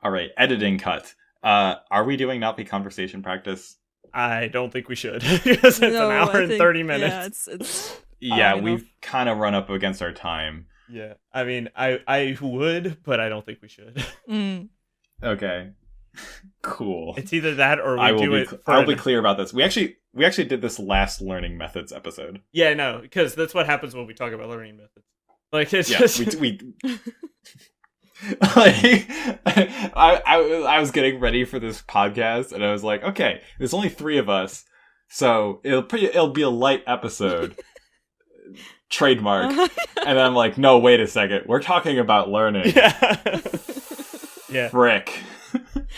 All right, editing cut. Are we doing Navi conversation practice? I don't think we should, because it's an hour and 30 minutes. Yeah, it's Yeah, we've kind of run up against our time. Yeah, I mean, I would, but I don't think we should. Okay, cool. It's either that or I will be clear about this. We actually did this last learning methods episode. Yeah, no, because that's what happens when we talk about learning methods. Like it's we like, I was getting ready for this podcast, and I was like, okay, there's only 3 of us, so it'll be a light episode. Trademark. And then I'm like, no, wait a second, we're talking about learning. Yeah. Frick.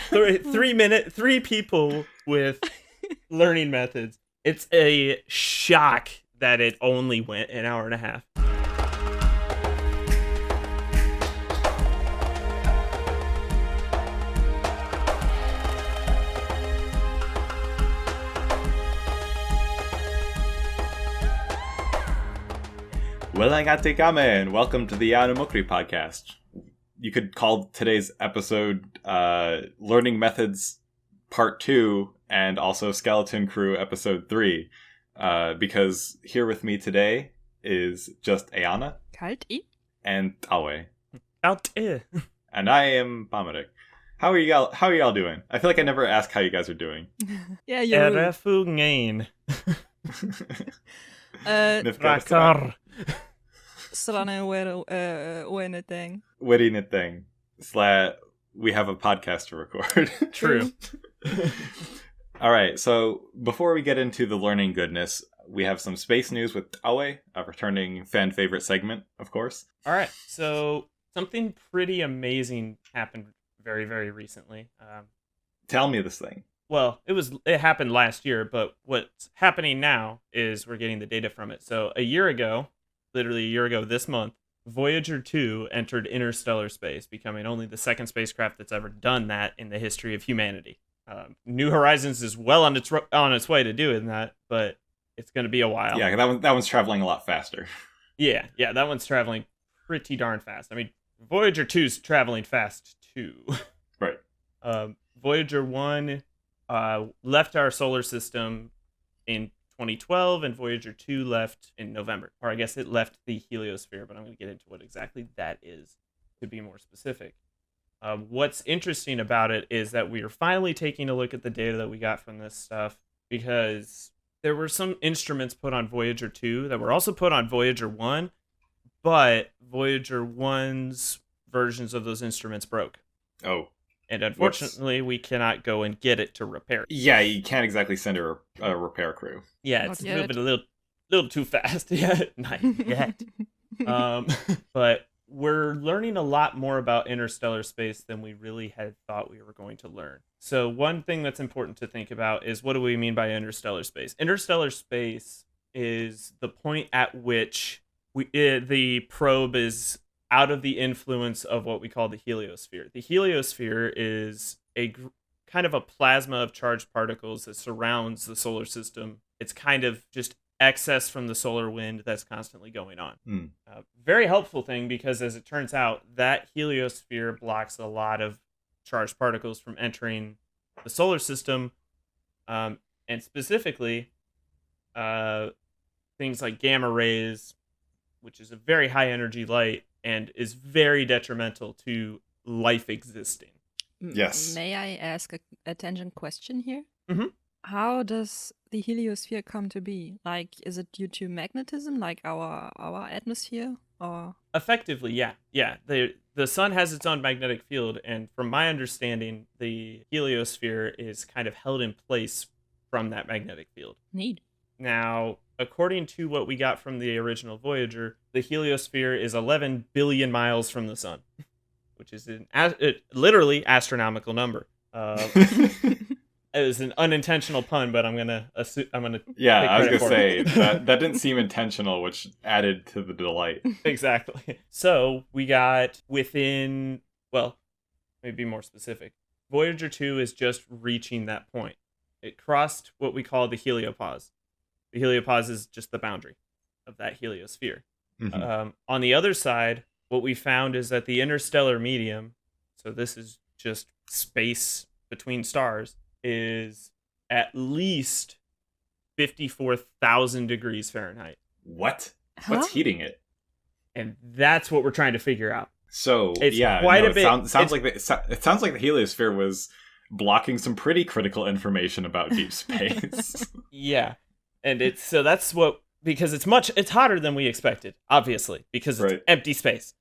3 people with learning methods. It's a shock that it only went an hour and a half. Ngaytxoa, welcome to the Eana Mokri podcast. You could call today's episode Learning Methods Part 2 and also Skeleton Crew Episode 3, because here with me today is just Eana and Tawe. And I am Pamerik. How are y'all doing? I feel like I never ask how you guys are doing. Yeah, you're thing. We have a podcast to record. True. All right, so before we get into the learning goodness, we have some space news with Tawe, a returning fan favorite segment, of course. All right, so something pretty amazing happened very, very recently. Tell me this thing. Well, it happened last year, but what's happening now is we're getting the data from it. So literally a year ago this month, Voyager 2 entered interstellar space, becoming only the second spacecraft that's ever done that in the history of humanity. New Horizons is well on its way to doing that, but it's going to be a while. Yeah, that one's traveling a lot faster. Yeah, that one's traveling pretty darn fast. I mean, Voyager 2's traveling fast too. Right. Voyager 1 left our solar system in 2012, and Voyager 2 left in November. Or I guess it left the heliosphere, but I'm going to get into what exactly that is to be more specific. What's interesting about it is that we are finally taking a look at the data that we got from this stuff, because there were some instruments put on Voyager 2 that were also put on Voyager 1, but Voyager 1's versions of those instruments broke. Oh. And unfortunately, we cannot go and get it to repair it. Yeah, you can't exactly send a repair crew. Yeah, it's moving a little too fast. Yeah, not yet. But we're learning a lot more about interstellar space than we really had thought we were going to learn. So one thing that's important to think about is, what do we mean by interstellar space? Interstellar space is the point at which the probe is out of the influence of what we call the heliosphere. The heliosphere is a kind of a plasma of charged particles that surrounds the solar system. It's kind of just excess from the solar wind that's constantly going on. Very helpful thing, because as it turns out, that heliosphere blocks a lot of charged particles from entering the solar system, and specifically things like gamma rays, which is a very high energy light and is very detrimental to life existing. Yes. May I ask a tangent question here? Mm-hmm. How does the heliosphere come to be? Like, is it due to magnetism, like our atmosphere, or? Effectively, yeah. The sun has its own magnetic field, and from my understanding, the heliosphere is kind of held in place from that magnetic field. Neat. Now, according to what we got from the original Voyager, the heliosphere is 11 billion miles from the sun, which is literally astronomical number. It was an unintentional pun, but I'm gonna. Yeah, I was gonna say that didn't seem intentional, which added to the delight. Exactly. So we got within. Well, let me be more specific. Voyager 2 is just reaching that point. It crossed what we call the heliopause. The heliopause is just the boundary of that heliosphere. Mm-hmm. On the other side, what we found is that the interstellar medium, so this is just space between stars, is at least 54,000 degrees Fahrenheit. What? Huh? What's heating it? And that's what we're trying to figure out. So It's yeah, quite no, a bit. it sounds like it sounds like the heliosphere was blocking some pretty critical information about deep space. Yeah, and that's what, because it's hotter than we expected, obviously, because it's Right. empty space.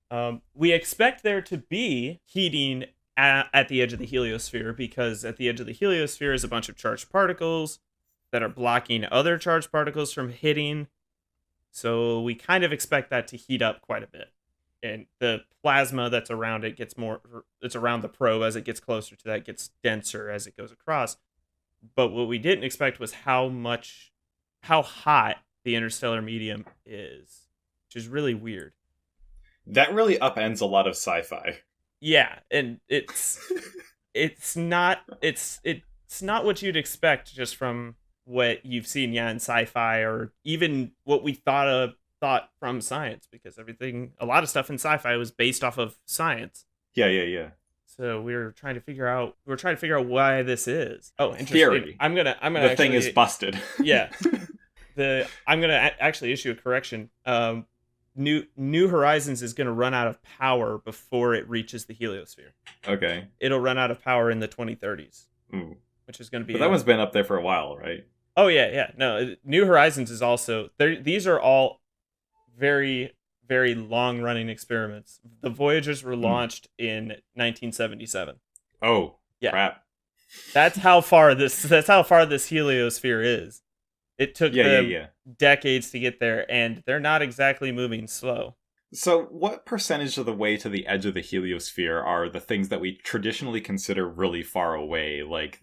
We expect there to be heating at the edge of the heliosphere, because at the edge of the heliosphere is a bunch of charged particles that are blocking other charged particles from hitting. So we kind of expect that to heat up quite a bit. And the plasma that's around it it's around the probe as it gets closer to that, gets denser as it goes across. But what we didn't expect was how hot the interstellar medium is, which is really weird. That really upends a lot of sci-fi. Yeah, and it's not what you'd expect just from what you've seen, in sci-fi, or even what we thought from science, because a lot of stuff in sci-fi was based off of science. Yeah. So we're trying to figure out why this is. Oh, interesting. Theory. I'm gonna The thing is busted. Yeah. I'm gonna actually issue a correction. New Horizons is gonna run out of power before it reaches the heliosphere. Okay. It'll run out of power in the 2030s, Ooh. which is gonna be. But that one's been up there for a while, right? Oh yeah. No, New Horizons is also there. These are all very, very long running experiments. The Voyagers were launched in 1977. Oh, Yeah. crap. That's how far this heliosphere is. It took them decades to get there, and they're not exactly moving slow. So what percentage of the way to the edge of the heliosphere are the things that we traditionally consider really far away, like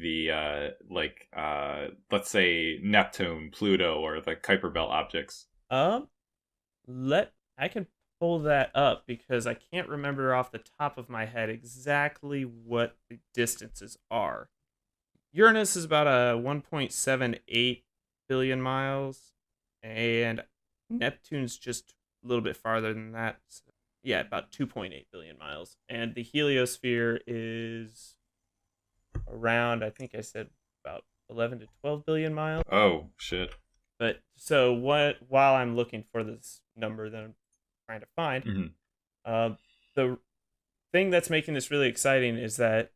let's say Neptune, Pluto, or the Kuiper Belt objects? I can pull that up, because I can't remember off the top of my head exactly what the distances are. Uranus is about a 1.78 billion miles, and Neptune's just a little bit farther than that. So, yeah, about 2.8 billion miles. And the heliosphere is around, I think I said, about 11 to 12 billion miles. Oh, shit. But so while I'm looking for this number that I'm trying to find, the thing that's making this really exciting is that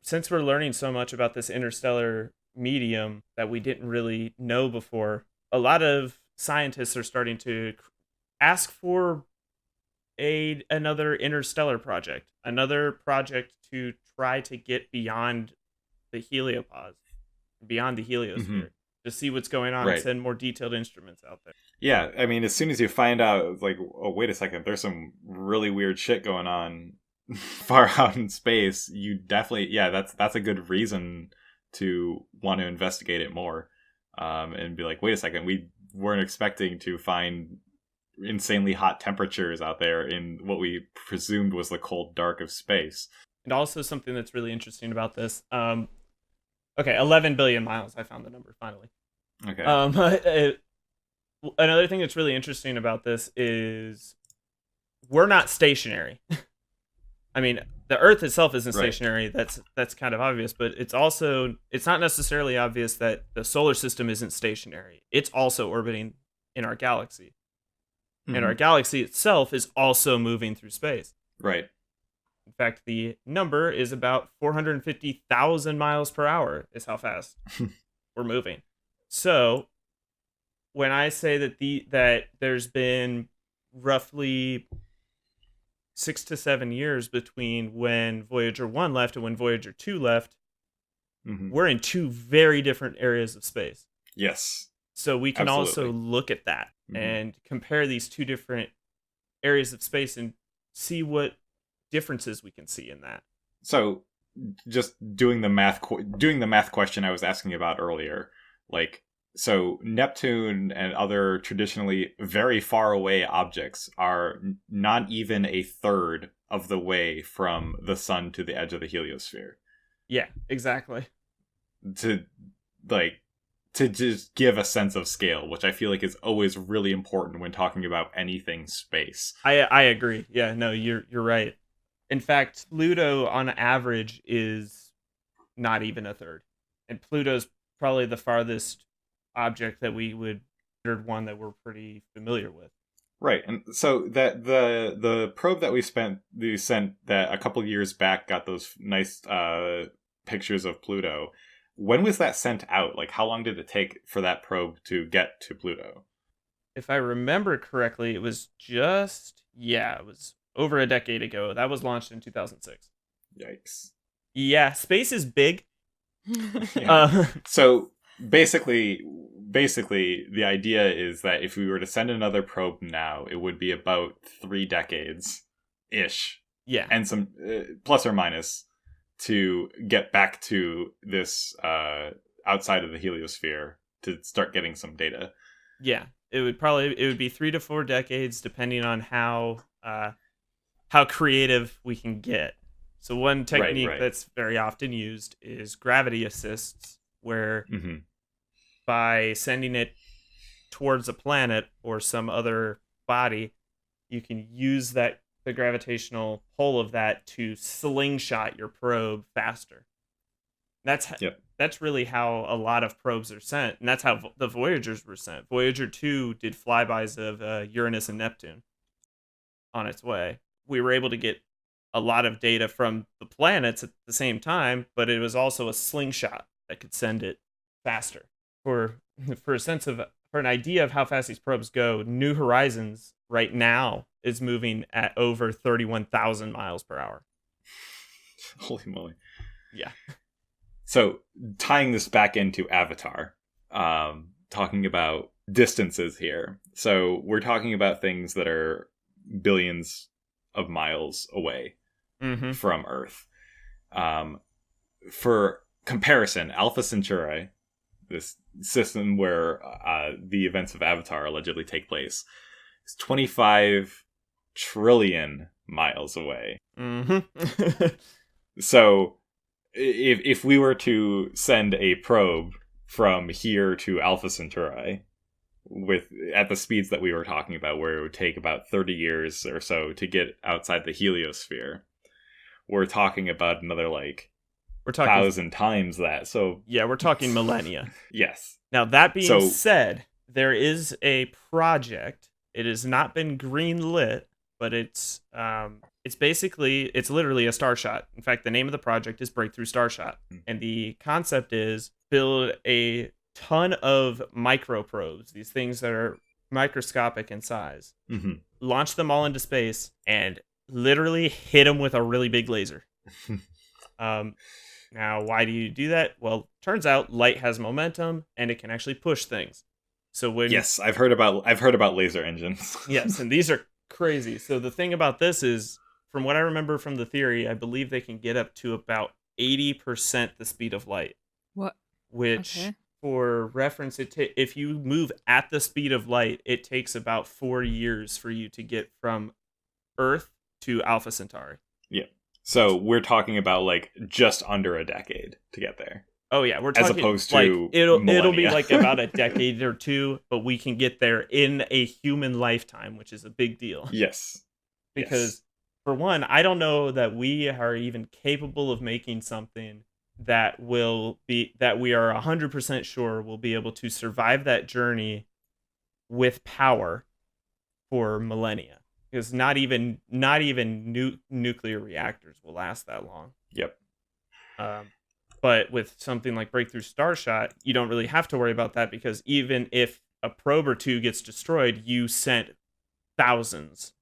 since we're learning so much about this interstellar medium that we didn't really know before, a lot of scientists are starting to ask for another interstellar project, another project to try to get beyond the heliopause, beyond the heliosphere, to see what's going on and send more detailed instruments out there. Yeah, I mean, as soon as you find out, like, oh, wait a second, there's some really weird shit going on far out in space, you definitely, that's a good reason to want to investigate it more, and be like, wait a second, we weren't expecting to find insanely hot temperatures out there in what we presumed was the cold dark of space. And also something that's really interesting about this, 11 billion miles, I found the number finally. Okay. Another thing that's really interesting about this is we're not stationary. I mean, the Earth itself isn't stationary. That's kind of obvious, but it's not necessarily obvious that the solar system isn't stationary. It's also orbiting in our galaxy. And our galaxy itself is also moving through space. Right. In fact, the number is about 450,000 miles per hour is how fast we're moving. So when I say that there's been roughly 6 to 7 years between when Voyager 1 left and when Voyager 2 left, we're in two very different areas of space. Yes. So we can also look at that and compare these two different areas of space and see what differences we can see in that. So just doing the math question I was asking about earlier, like, so Neptune and other traditionally very far away objects are not even a third of the way from the sun to the edge of the heliosphere. Yeah, exactly. To just give a sense of scale, which I feel like is always really important when talking about anything space. I agree. Yeah, no, you're right. In fact, Pluto on average is not even a third. And Pluto's probably the farthest object that we would consider one that we're pretty familiar with. Right, and so that the probe that we sent that a couple years back got those nice pictures of Pluto. When was that sent out? Like, how long did it take for that probe to get to Pluto? If I remember correctly, it was it was over a decade ago. That was launched in 2006. Yikes. Yeah, space is big. Yeah. So basically, the idea is that if we were to send another probe now, it would be about 3 decades-ish. Yeah. And some plus or minus to get back to this outside of the heliosphere to start getting some data. Yeah. It would be 3 to 4 decades depending on how creative we can get. So one technique that's very often used is gravity assists, where by sending it towards a planet or some other body, you can use the gravitational pull of that to slingshot your probe faster. That's really how a lot of probes are sent, and that's how the Voyagers were sent. Voyager 2 did flybys of Uranus and Neptune on its way. We were able to get a lot of data from the planets at the same time, but it was also a slingshot that could send it faster. For an idea of how fast these probes go, New Horizons right now is moving at over 31,000 miles per hour. Holy moly. Yeah. So tying this back into Avatar, talking about distances here. So we're talking about things that are billions of miles away from Earth. For comparison, Alpha Centauri, this system where the events of Avatar allegedly take place, is 25 trillion miles away. So if we were to send a probe from here to Alpha Centauri at the speeds that we were talking about, where it would take about 30 years or so to get outside the heliosphere, we're talking about another 1,000 times that. So yeah, we're talking millennia. Yes. Now, that being said, there is a project. It has not been greenlit, but it's literally a Starshot. In fact, the name of the project is Breakthrough Starshot. And the concept is build a ton of microprobes, these things that are microscopic in size, launch them all into space, and literally hit them with a really big laser. Now, why do you do that? Well, turns out light has momentum, and it can actually push things. So yes, I've heard about laser engines. Yes, and these are crazy. So the thing about this is, from what I remember from the theory, I believe they can get up to about 80% the speed of light. What? Which, for reference, if you move at the speed of light, it takes about 4 years for you to get from Earth to Alpha Centauri. Yeah. So we're talking about just under a decade to get there. Oh yeah, we're talking as opposed to it'll be about a decade or two, but we can get there in a human lifetime, which is a big deal. Yes. Because for one, I don't know that we are even capable of making something that we are 100% sure will be able to survive that journey with power for millennia. Because not even nuclear reactors will last that long. Yep. But with something like Breakthrough Starshot, you don't really have to worry about that, because even if a probe or two gets destroyed, you sent thousands.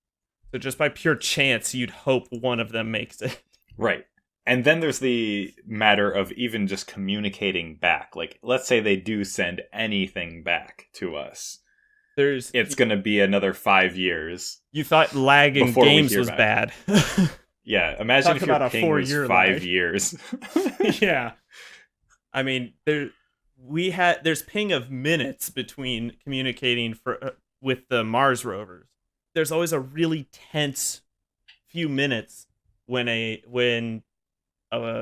So just by pure chance, you'd hope one of them makes it. Right. And then there's the matter of even just communicating back. Let's say they do send anything back to us. It's going to be another 5 years. You thought lag in games was bad. Yeah, imagine if your ping was 5 years. Yeah. I mean, there's ping of minutes between communicating with the Mars rovers. There's always a really tense few minutes when a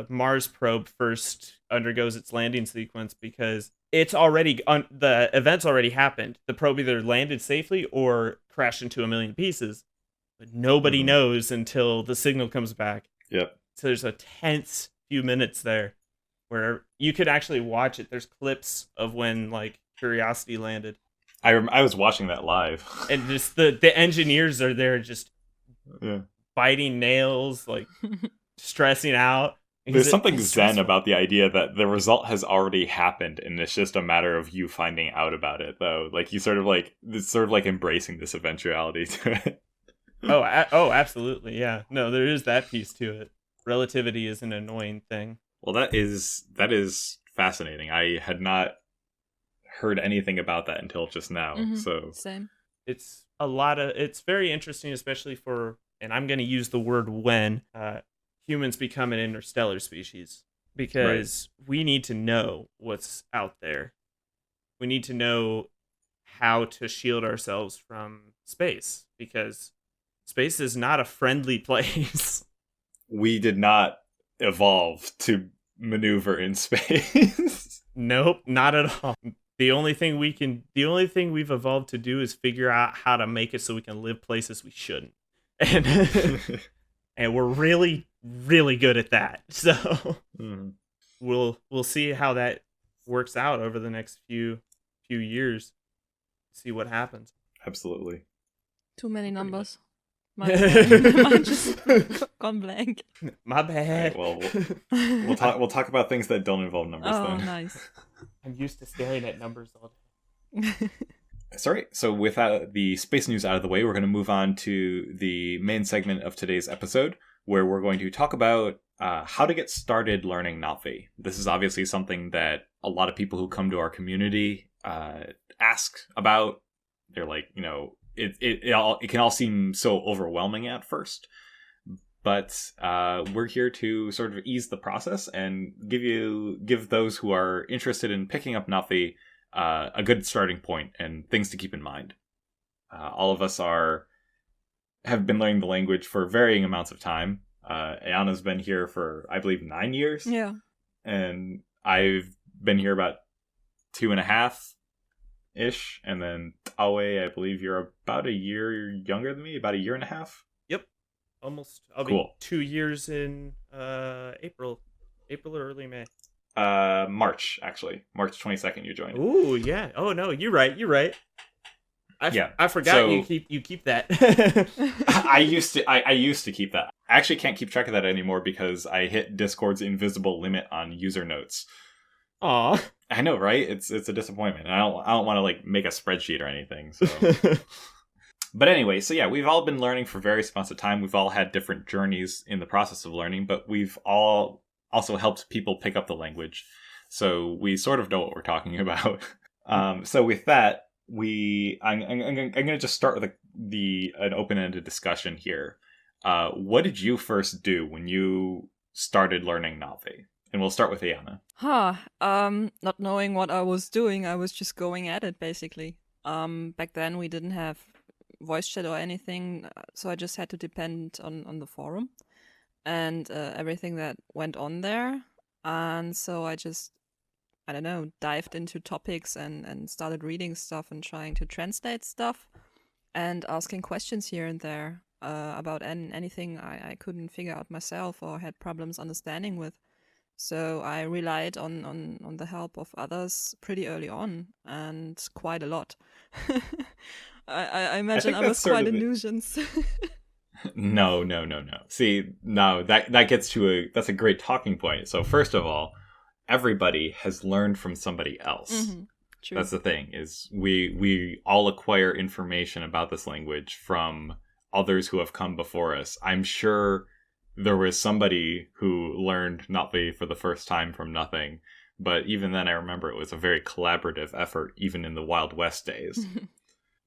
Mars probe first undergoes its landing sequence, because it's already the event's already happened. The probe either landed safely or crashed into a million pieces. but nobody knows until the signal comes back. Yep. So there's a tense few minutes there where you could actually watch it. There's clips of when like Curiosity landed. I was watching that live. And just the engineers are there just biting nails, like stressing out. There's something zen about the idea that the result has already happened and it's just a matter of you finding out about it, though. Like, you sort of like, it's sort of like embracing this eventuality to it. Oh, absolutely. Yeah. No, there is that piece to it. Relativity is an annoying thing. Well, that is fascinating. I had not heard anything about that until just now. So same. It's very interesting, especially for, and I'm going to use the word when, humans become an interstellar species, because we need to know what's out there. We need to know how to shield ourselves from space, because space is not a friendly place. We did not evolve to maneuver in space. Nope, not at all. The only thing we've evolved to do is figure out how to make it so we can live places we shouldn't. And we're really, really good at that. So we'll see how that works out over the next few years. See what happens. Absolutely. Too many numbers. Mine just gone blank. My bad. Right, well, we'll talk about things that don't involve numbers. Oh, then. Nice. I'm used to staring at numbers all day. Sorry. So with the space news out of the way, we're going to move on to the main segment of today's episode, where we're going to talk about how to get started learning learnna'vi. This is obviously something that a lot of people who come to our community ask about. They're like, it can all seem so overwhelming at first, but we're here to sort of ease the process and give those who are interested in picking up learnna'vi a good starting point and things to keep in mind. All of us have been learning the language for varying amounts of time. Eana's been here for, I believe, 9 years. Yeah. And I've been here about 2.5-ish. And then Awe, I believe you're about a year younger than me, about a year and a half. Yep. Almost. I'll cool. be 2 years in April or early May. March, actually. March 22nd you joined. Ooh, yeah. Oh, no, you're right. I forgot so, you keep that. I used to keep that. I actually can't keep track of that anymore because I hit Discord's invisible limit on user notes. Aw. I know, right? It's a disappointment. I don't want to like make a spreadsheet or anything. So. But anyway, so yeah, we've all been learning for various amounts of time. We've all had different journeys in the process of learning, but we've all also helped people pick up the language. So we sort of know what we're talking about. So with that, I'm going to just start with an open-ended discussion here. What did you first do when you started learning learnna'vi? And we'll start with Eana. Not knowing what I was doing, I was just going at it, basically. Back then, we didn't have voice chat or anything, so I just had to depend on the forum and everything that went on there. And so I just, I don't know, dived into topics and started reading stuff and trying to translate stuff and asking questions here and there about anything I couldn't figure out myself or had problems understanding with. So I relied on the help of others pretty early on, and quite a lot. I imagine I was quite a nuisance. No. See, no, that gets to that's a great talking point. So first of all, everybody has learned from somebody else. Mm-hmm. True. That's the thing, is we all acquire information about this language from others who have come before us. I'm sure there was somebody who learned learnna'vi for the first time from nothing, but even then I remember it was a very collaborative effort, even in the Wild West days.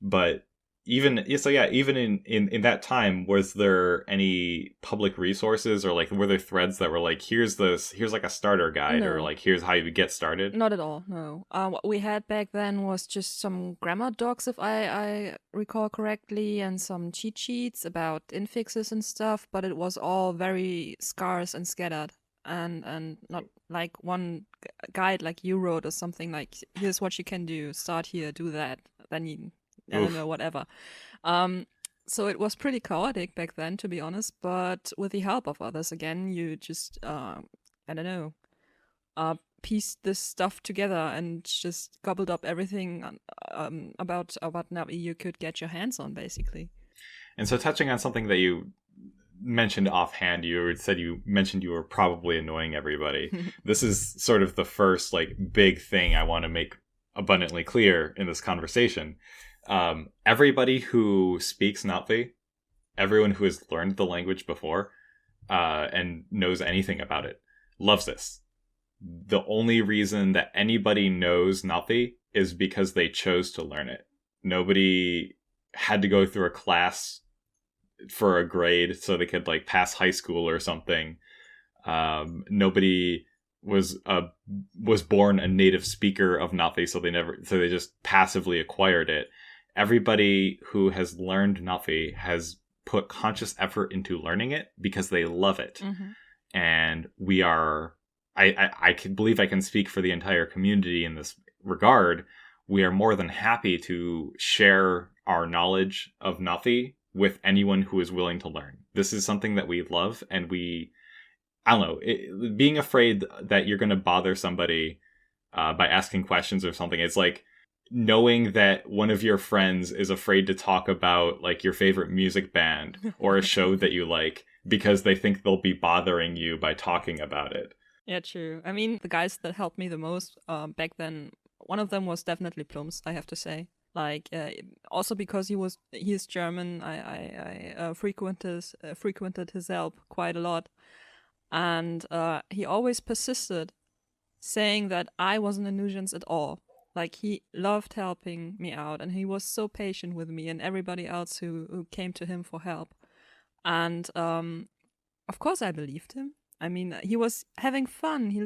But even in that time, was there any public resources, or like were there threads that were like, here's like a starter guide, No. or like here's how you get started? Not at all, no. What we had back then was just some grammar docs, if I recall correctly, and some cheat sheets about infixes and stuff, but it was all very scarce and scattered, and not like one guide like you wrote or something like, here's what you can do, start here, do that, then you, I don't know, whatever. So it was pretty chaotic back then, to be honest. But with the help of others, again, you just I don't know, pieced this stuff together and just gobbled up everything about Navi you could get your hands on, basically. And so, touching on something that you mentioned offhand, you mentioned you were probably annoying everybody. This is sort of the first like big thing I want to make abundantly clear in this conversation. Everybody who speaks leNa'vi, everyone who has learned the language before and knows anything about it, loves this. The only reason that anybody knows leNa'vi is because they chose to learn it. Nobody had to go through a class for a grade so they could like pass high school or something. Nobody was born a native speaker of leNa'vi, so they just passively acquired it. Everybody who has learned leNa'vi has put conscious effort into learning it because they love it. Mm-hmm. And we are, I can believe I can speak for the entire community in this regard. We are more than happy to share our knowledge of leNa'vi with anyone who is willing to learn. This is something that we love, and I don't know, being afraid that you're going to bother somebody by asking questions or something. It's like knowing that one of your friends is afraid to talk about like your favorite music band or a show that you like because they think they'll be bothering you by talking about it. Yeah, true. I mean, the guys that helped me the most back then, one of them was definitely Plums, I have to say. Like, also because he is German, I frequented his help quite a lot. And he always persisted, saying that I wasn't a nuisance at all. Like, he loved helping me out, and he was so patient with me and everybody else who came to him for help. And of course I believed him. I mean, he was having fun. He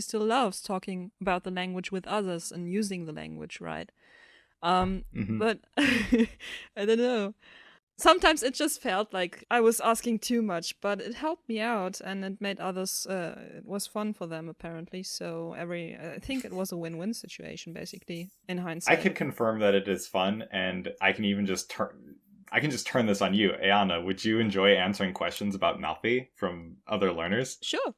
still loves talking about the language with others and using the language, right? But I don't know. Sometimes it just felt like I was asking too much, but it helped me out and it made others, it was fun for them apparently. So I think it was a win-win situation basically in hindsight. I can confirm that it is fun, and I can even just turn this on you. Eana, would you enjoy answering questions about leNa'vi from other learners? Sure.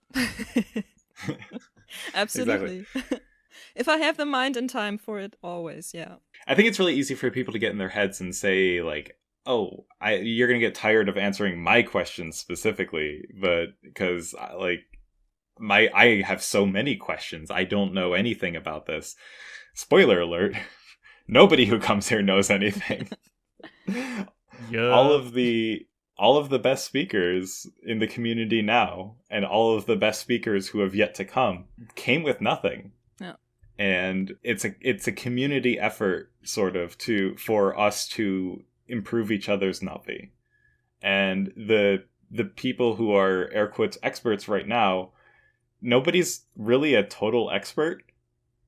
Absolutely. If I have the mind and time for it, always, yeah. I think it's really easy for people to get in their heads and say, like, oh, you're going to get tired of answering my questions specifically, but because, like, I have so many questions. I don't know anything about this. Spoiler alert. Nobody who comes here knows anything. Yeah. All of the best speakers in the community now, and all of the best speakers who have yet to come, came with nothing. Yeah. And it's a community effort, sort of, for us to improve each other's leNa'vi. And the people who are air quotes experts right now, nobody's really a total expert,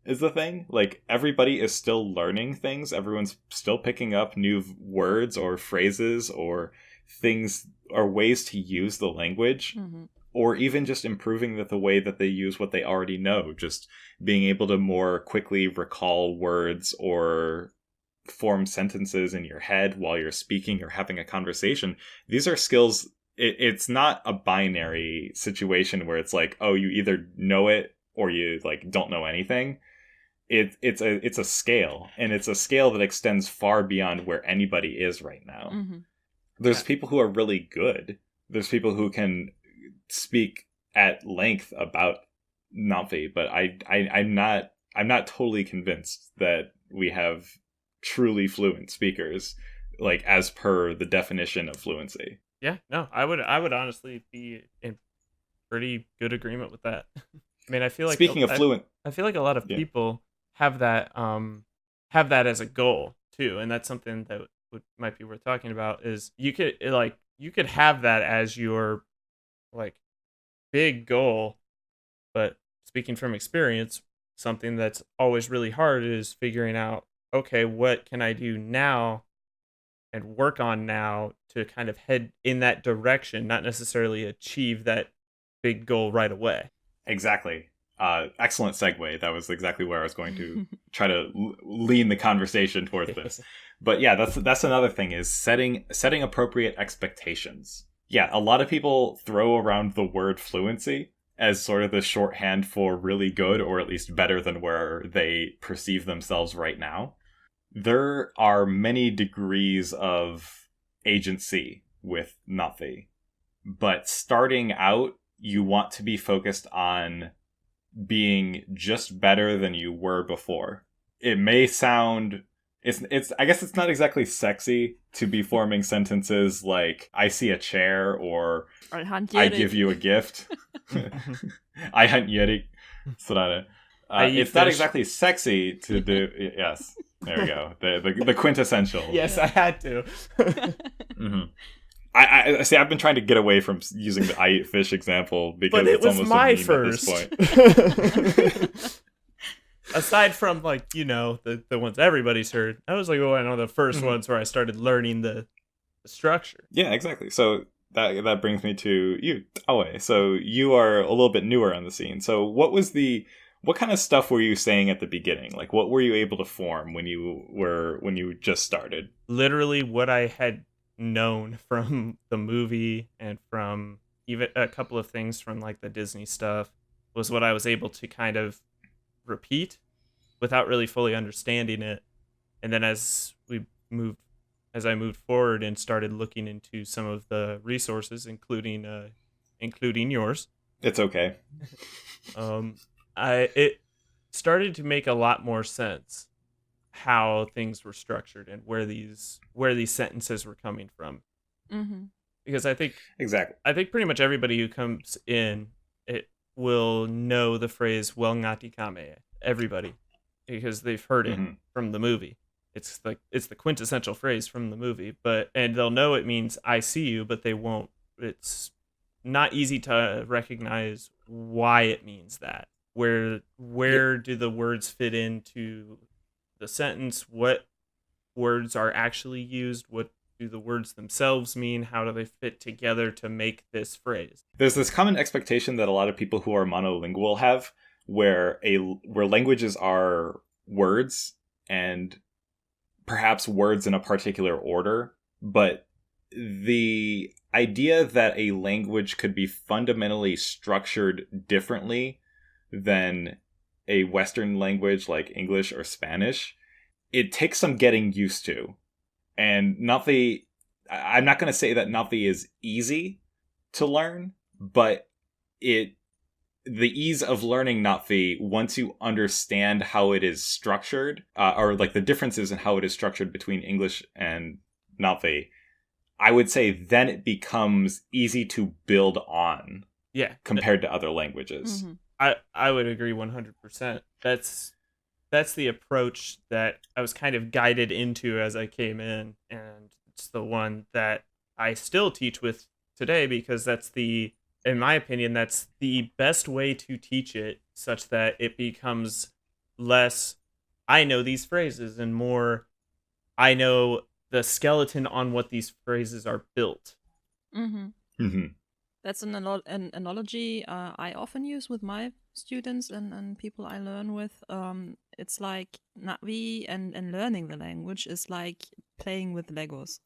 is the thing. Like, everybody is still learning things. Everyone's still picking up new words or phrases or things or ways to use the language. Mm-hmm. Or even just improving the way that they use what they already know. Just being able to more quickly recall words or form sentences in your head while you're speaking or having a conversation. These are skills. It's not a binary situation where it's like, oh, you either know it or you like don't know anything. It's a scale, and it's a scale that extends far beyond where anybody is right now. Mm-hmm. There's people who are really good. There's people who can speak at length about leNa'vi, but I'm not totally convinced that we have truly fluent speakers, like as per the definition of fluency. Yeah, no, I would honestly be in pretty good agreement with that. I mean, I feel like speaking of fluent, I feel like a lot of people have that as a goal too, and that's something that might be worth talking about. Is you could have that as your like big goal, but speaking from experience, something that's always really hard is figuring out, okay, what can I do now and work on now to kind of head in that direction, not necessarily achieve that big goal right away. Exactly. Excellent segue. That was exactly where I was going to try to lean the conversation towards this. But yeah, that's another thing, is setting appropriate expectations. Yeah, a lot of people throw around the word fluency as sort of the shorthand for really good, or at least better than where they perceive themselves right now. There are many degrees of agency with learnna'vi, but starting out, you want to be focused on being just better than you were before. It may sound... It's I guess it's not exactly sexy to be forming sentences like "I see a chair" or "I give you a gift." I hunt yeti. It's not exactly sexy to do. Yes, there we go. The quintessential. Yes, I had to. Mm-hmm. I see. I've been trying to get away from using the "I eat fish" example because but it it's was almost my a meme first. at this point. Aside from, like, the ones everybody's heard, that was like one of the first ones where I started learning the structure. Yeah, exactly. So that brings me to you, Awe. So you are a little bit newer on the scene. So what kind of stuff were you saying at the beginning? Like, what were you able to form when you just started? Literally what I had known from the movie and from even a couple of things from like the Disney stuff was what I was able to kind of repeat without really fully understanding it. And then as I moved forward and started looking into some of the resources, including yours. It's okay. It started to make a lot more sense how things were structured and where these sentences were coming from. Mm-hmm. Because I think pretty much everybody who comes in it will know the phrase "well ngati kame." Everybody, because they've heard it from the movie. It's the quintessential phrase from the movie, and they'll know it means "I see you," but they won't. It's not easy to recognize why it means that. Where do the words fit into the sentence? What words are actually used? What do the words themselves mean? How do they fit together to make this phrase? There's this common expectation that a lot of people who are monolingual have, where languages are words and perhaps words in a particular order, but the idea that a language could be fundamentally structured differently than a Western language like English or Spanish, it takes some getting used to. And learnna'vi, I'm not going to say that learnna'vi is easy to learn, but the ease of learning learnna'vi, once you understand how it is structured, or like the differences in how it is structured between English and learnna'vi, I would say then it becomes easy to build on. Yeah, compared to other languages. Mm-hmm. I would agree 100%. That's the approach that I was kind of guided into as I came in, and it's the one that I still teach with today because in my opinion, that's the best way to teach it, such that it becomes less, I know these phrases, and more, I know the skeleton on what these phrases are built. Mm-hmm. Mm-hmm. That's an analogy I often use with my students and people I learn with. It's like learnna'vi and learning the language is like playing with Legos.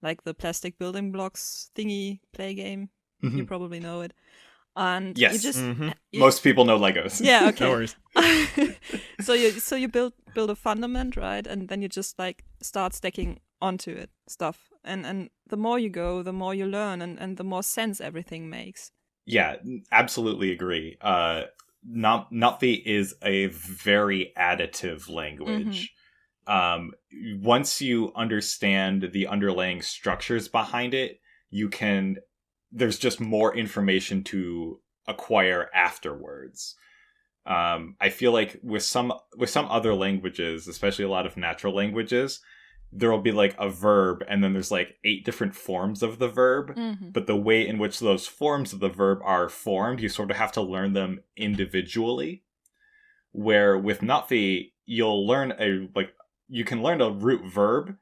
Like the plastic building blocks thingy play game. Mm-hmm. You probably know it. And yes. You just, most people know Legos. Yeah, okay. No worries. So you build a fundament, right? And then you just like start stacking onto it stuff. And the more you go, the more you learn, and the more sense everything makes. Yeah, absolutely agree. learnna'vi is a very additive language. Mm-hmm. Once you understand the underlying structures behind it, there's just more information to acquire afterwards. I feel like with some other languages, especially a lot of natural languages, there will be like a verb and then there's like 8 different forms of the verb. Mm-hmm. But the way in which those forms of the verb are formed, you sort of have to learn them individually. Where with learnna'vi, you can learn a root verb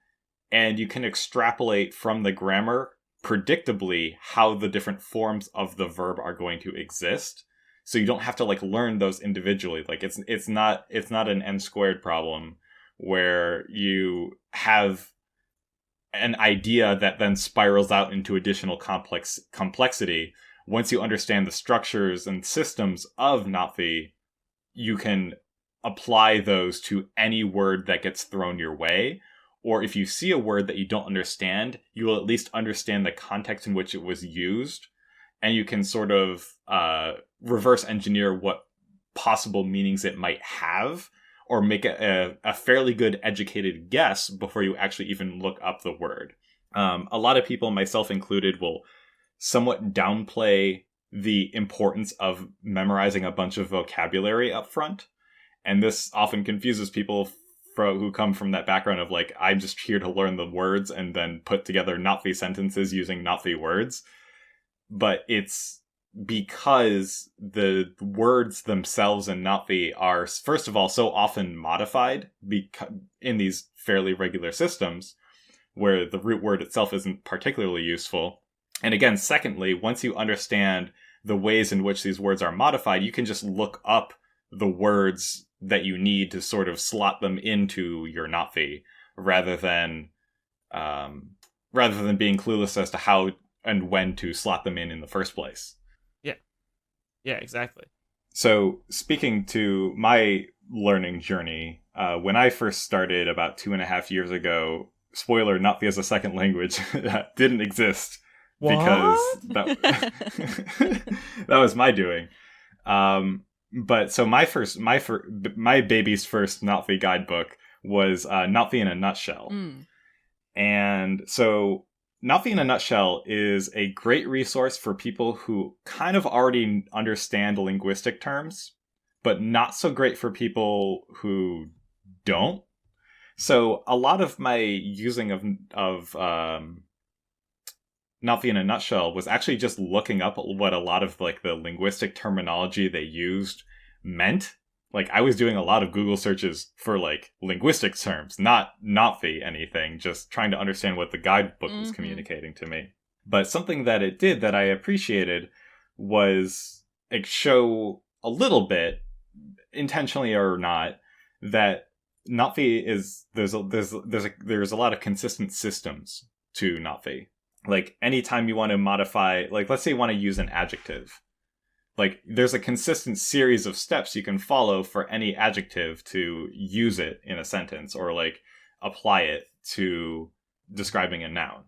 and you can extrapolate from the grammar predictably how the different forms of the verb are going to exist. So you don't have to like learn those individually. Like it's not an n squared problem where you have an idea that then spirals out into additional complexity. Once you understand the structures and systems of learnna'vi, you can apply those to any word that gets thrown your way. Or if you see a word that you don't understand, you will at least understand the context in which it was used. And you can sort of reverse engineer what possible meanings it might have, or make a fairly good educated guess before you actually even look up the word. A lot of people, myself included, will somewhat downplay the importance of memorizing a bunch of vocabulary up front. And this often confuses people who come from that background of like, I'm just here to learn the words and then put together learnna'vi sentences using learnna'vi words. But it's because the words themselves in learnna'vi are, first of all, so often modified in these fairly regular systems where the root word itself isn't particularly useful. And again, secondly, once you understand the ways in which these words are modified, you can just look up the words that you need to sort of slot them into your learnna'vi rather than being clueless as to how and when to slot them in the first place. Yeah, exactly. So speaking to my learning journey, when I first started about 2.5 years ago, spoiler, learnna'vi as a second language that didn't exist. What? Because that was my doing. But so my baby's first learnna'vi guidebook was learnna'vi in a nutshell. And so learnna'vi in a nutshell is a great resource for people who kind of already understand linguistic terms, but not so great for people who don't. So a lot of my using of learnna'vi in a nutshell was actually just looking up what a lot of like the linguistic terminology they used meant. Like I was doing a lot of Google searches for like linguistic terms, not learnna'vi anything, just trying to understand what the guidebook was communicating to me. But something that it did that I appreciated was it show a little bit, intentionally or not, that learnna'vi is there's a lot of consistent systems to learnna'vi. Like anytime you want to modify, like let's say you want to use an adjective, like there's a consistent series of steps you can follow for any adjective to use it in a sentence or like apply it to describing a noun.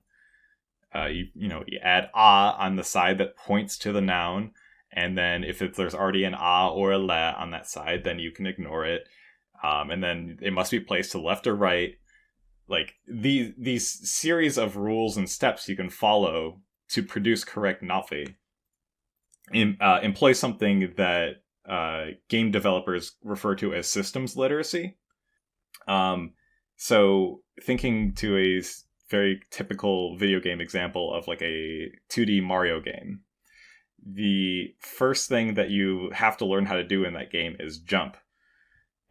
You add a on the side that points to the noun, and then if there's already an a or a le on that side, then you can ignore it, and then it must be placed to left or right. Like these series of rules and steps you can follow to produce correct learnna'vi employ something that game developers refer to as systems literacy. So thinking to a very typical video game example of like a 2D Mario game, the first thing that you have to learn how to do in that game is jump.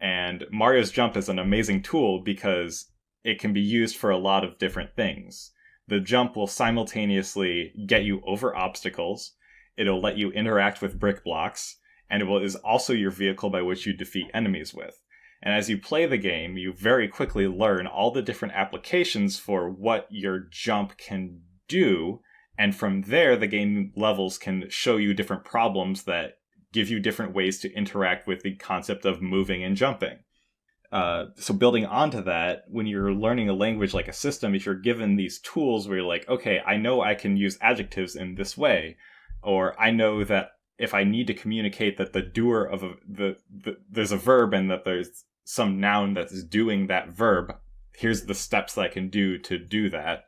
And Mario's jump is an amazing tool because it can be used for a lot of different things. The jump will simultaneously get you over obstacles, it'll let you interact with brick blocks, and is also your vehicle by which you defeat enemies with. And as you play the game, you very quickly learn all the different applications for what your jump can do, and from there the game levels can show you different problems that give you different ways to interact with the concept of moving and jumping. So building onto that, when you're learning a language like a system, if you're given these tools where you're like, okay, I know I can use adjectives in this way, or I know that if I need to communicate that the doer of there's a verb and that there's some noun that's doing that verb, here's the steps that I can do to do that.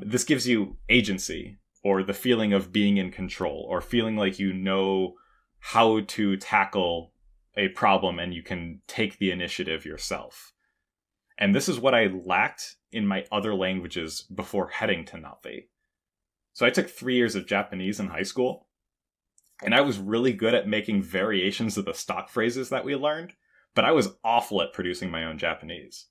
This gives you agency, or the feeling of being in control, or feeling like you know how to tackle a problem and you can take the initiative yourself. And this is what I lacked in my other languages before heading to learnna'vi. So I took 3 years of Japanese in high school, and I was really good at making variations of the stock phrases that we learned, but I was awful at producing my own Japanese.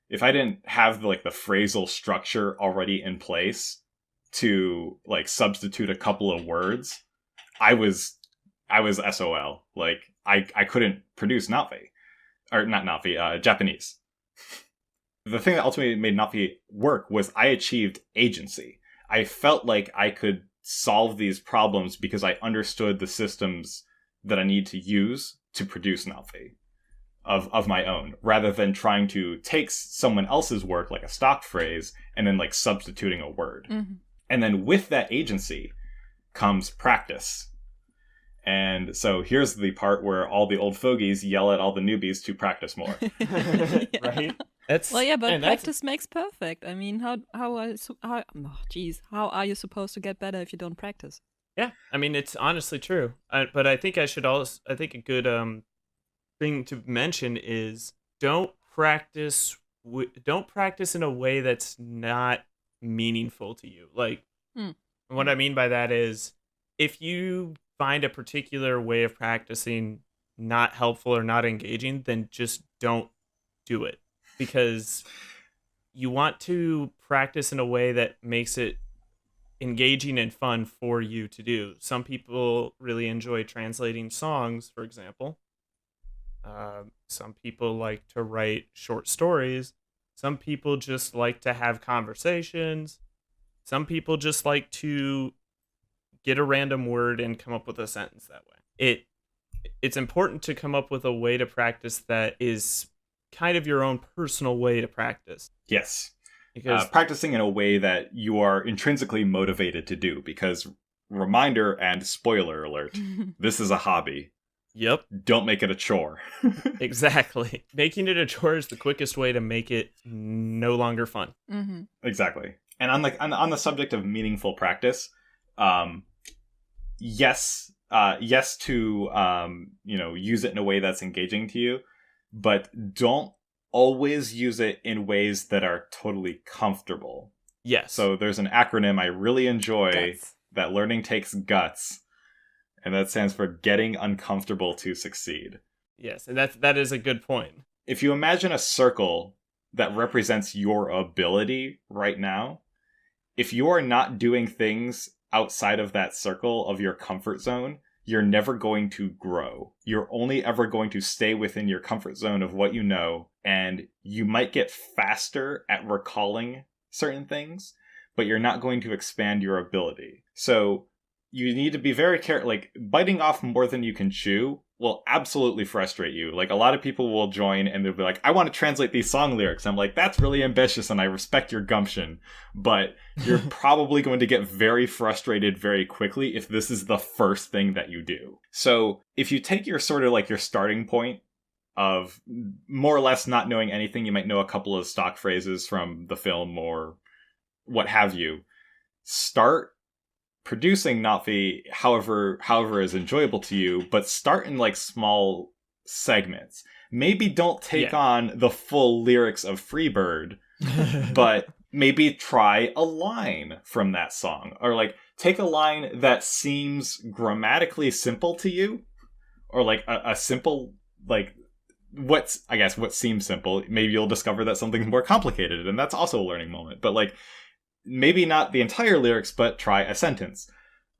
If I didn't have the phrasal structure already in place to like substitute a couple of words, I was I was SOL. Like, I couldn't produce Na'vi. Or not Na'vi, Japanese. The thing that ultimately made Na'vi work was I achieved agency. I felt like I could solve these problems because I understood the systems that I need to use to produce Na'vi of my own, rather than trying to take someone else's work, like a stock phrase, and then like substituting a word. Mm-hmm. And then with that agency comes practice. And so here's the part where all the old fogies yell at all the newbies to practice more. Right? Well, yeah, but practice makes perfect. I mean, how are you supposed to get better if you don't practice? Yeah, I mean, it's honestly true. But I think I think a good thing to mention is don't practice in a way that's not meaningful to you. Like, what I mean by that is, if you find a particular way of practicing not helpful or not engaging, then just don't do it. Because you want to practice in a way that makes it engaging and fun for you to do. Some people really enjoy translating songs, for example. Some people like to write short stories. Some people just like to have conversations. Some people just like to get a random word and come up with a sentence that way. It's important to come up with a way to practice that is kind of your own personal way to practice. Yes. Because practicing in a way that you are intrinsically motivated to do, because reminder and spoiler alert, this is a hobby. Yep. Don't make it a chore. Exactly. Making it a chore is the quickest way to make it no longer fun. Mm-hmm. Exactly. And on the subject of meaningful practice, yes to use it in a way that's engaging to you, but don't always use it in ways that are totally comfortable. Yes. So there's an acronym I really enjoy Guts. that learning takes guts, and that stands for getting uncomfortable to succeed. Yes, and that is a good point. If you imagine a circle that represents your ability right now, if you are not doing things outside of that circle of your comfort zone, you're never going to grow. You're only ever going to stay within your comfort zone of what you know, and you might get faster at recalling certain things, but you're not going to expand your ability. So you need to be very careful. Like, biting off more than you can chew will absolutely frustrate you. Like, a lot of people will join and they'll be like, I want to translate these song lyrics. I'm like, that's really ambitious and I respect your gumption, but you're probably going to get very frustrated very quickly if this is the first thing that you do. So if you take your sort of like your starting point of more or less not knowing anything, you might know a couple of stock phrases from the film or what have you, start producing Na'vi however is enjoyable to you, but start in like small segments. Maybe don't take on the full lyrics of Freebird, but maybe try a line from that song, or like take a line that seems grammatically simple to you, or like a simple, like what seems simple. Maybe you'll discover that something's more complicated, and that's also a learning moment. But like, maybe not the entire lyrics, but try a sentence.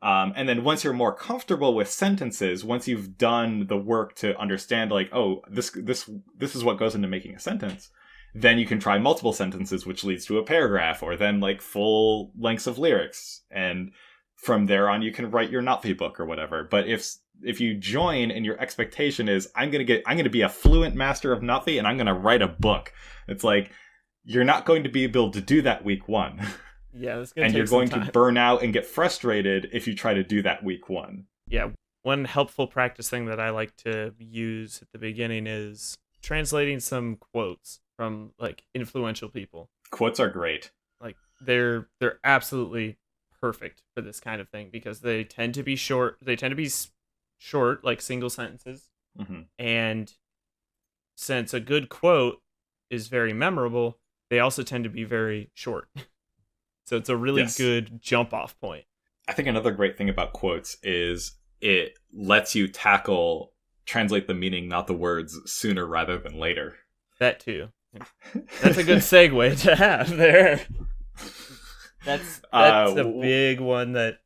And then once you're more comfortable with sentences, once you've done the work to understand, like, oh, this is what goes into making a sentence, then you can try multiple sentences, which leads to a paragraph, or then like full lengths of lyrics. And from there on, you can write your Na'vi book or whatever. But if you join and your expectation is, I'm going to be a fluent master of Na'vi and I'm going to write a book, it's like, you're not going to be able to do that week one. Yeah, that's gonna and take you're going some time to burn out and get frustrated if you try to do that week one. Yeah, one helpful practice thing that I like to use at the beginning is translating some quotes from like influential people. Quotes are great. Like they're absolutely perfect for this kind of thing because they tend to be short. They tend to be short, like single sentences. Mm-hmm. And since a good quote is very memorable, they also tend to be very short. So it's a really good jump off point. I think another great thing about quotes is it lets you translate the meaning, not the words, sooner rather than later. That too. That's a good segue to have there. That's a big one that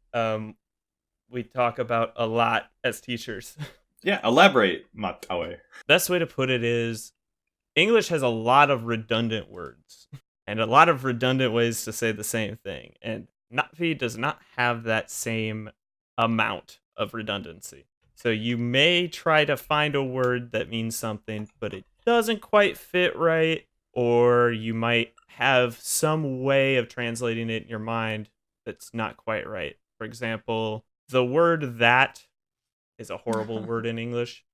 we talk about a lot as teachers. Yeah, elaborate, Matawe. Best way to put it is English has a lot of redundant words and a lot of redundant ways to say the same thing. And Na'vi does not have that same amount of redundancy. So you may try to find a word that means something, but it doesn't quite fit right, or you might have some way of translating it in your mind that's not quite right. For example, the word that is a horrible word in English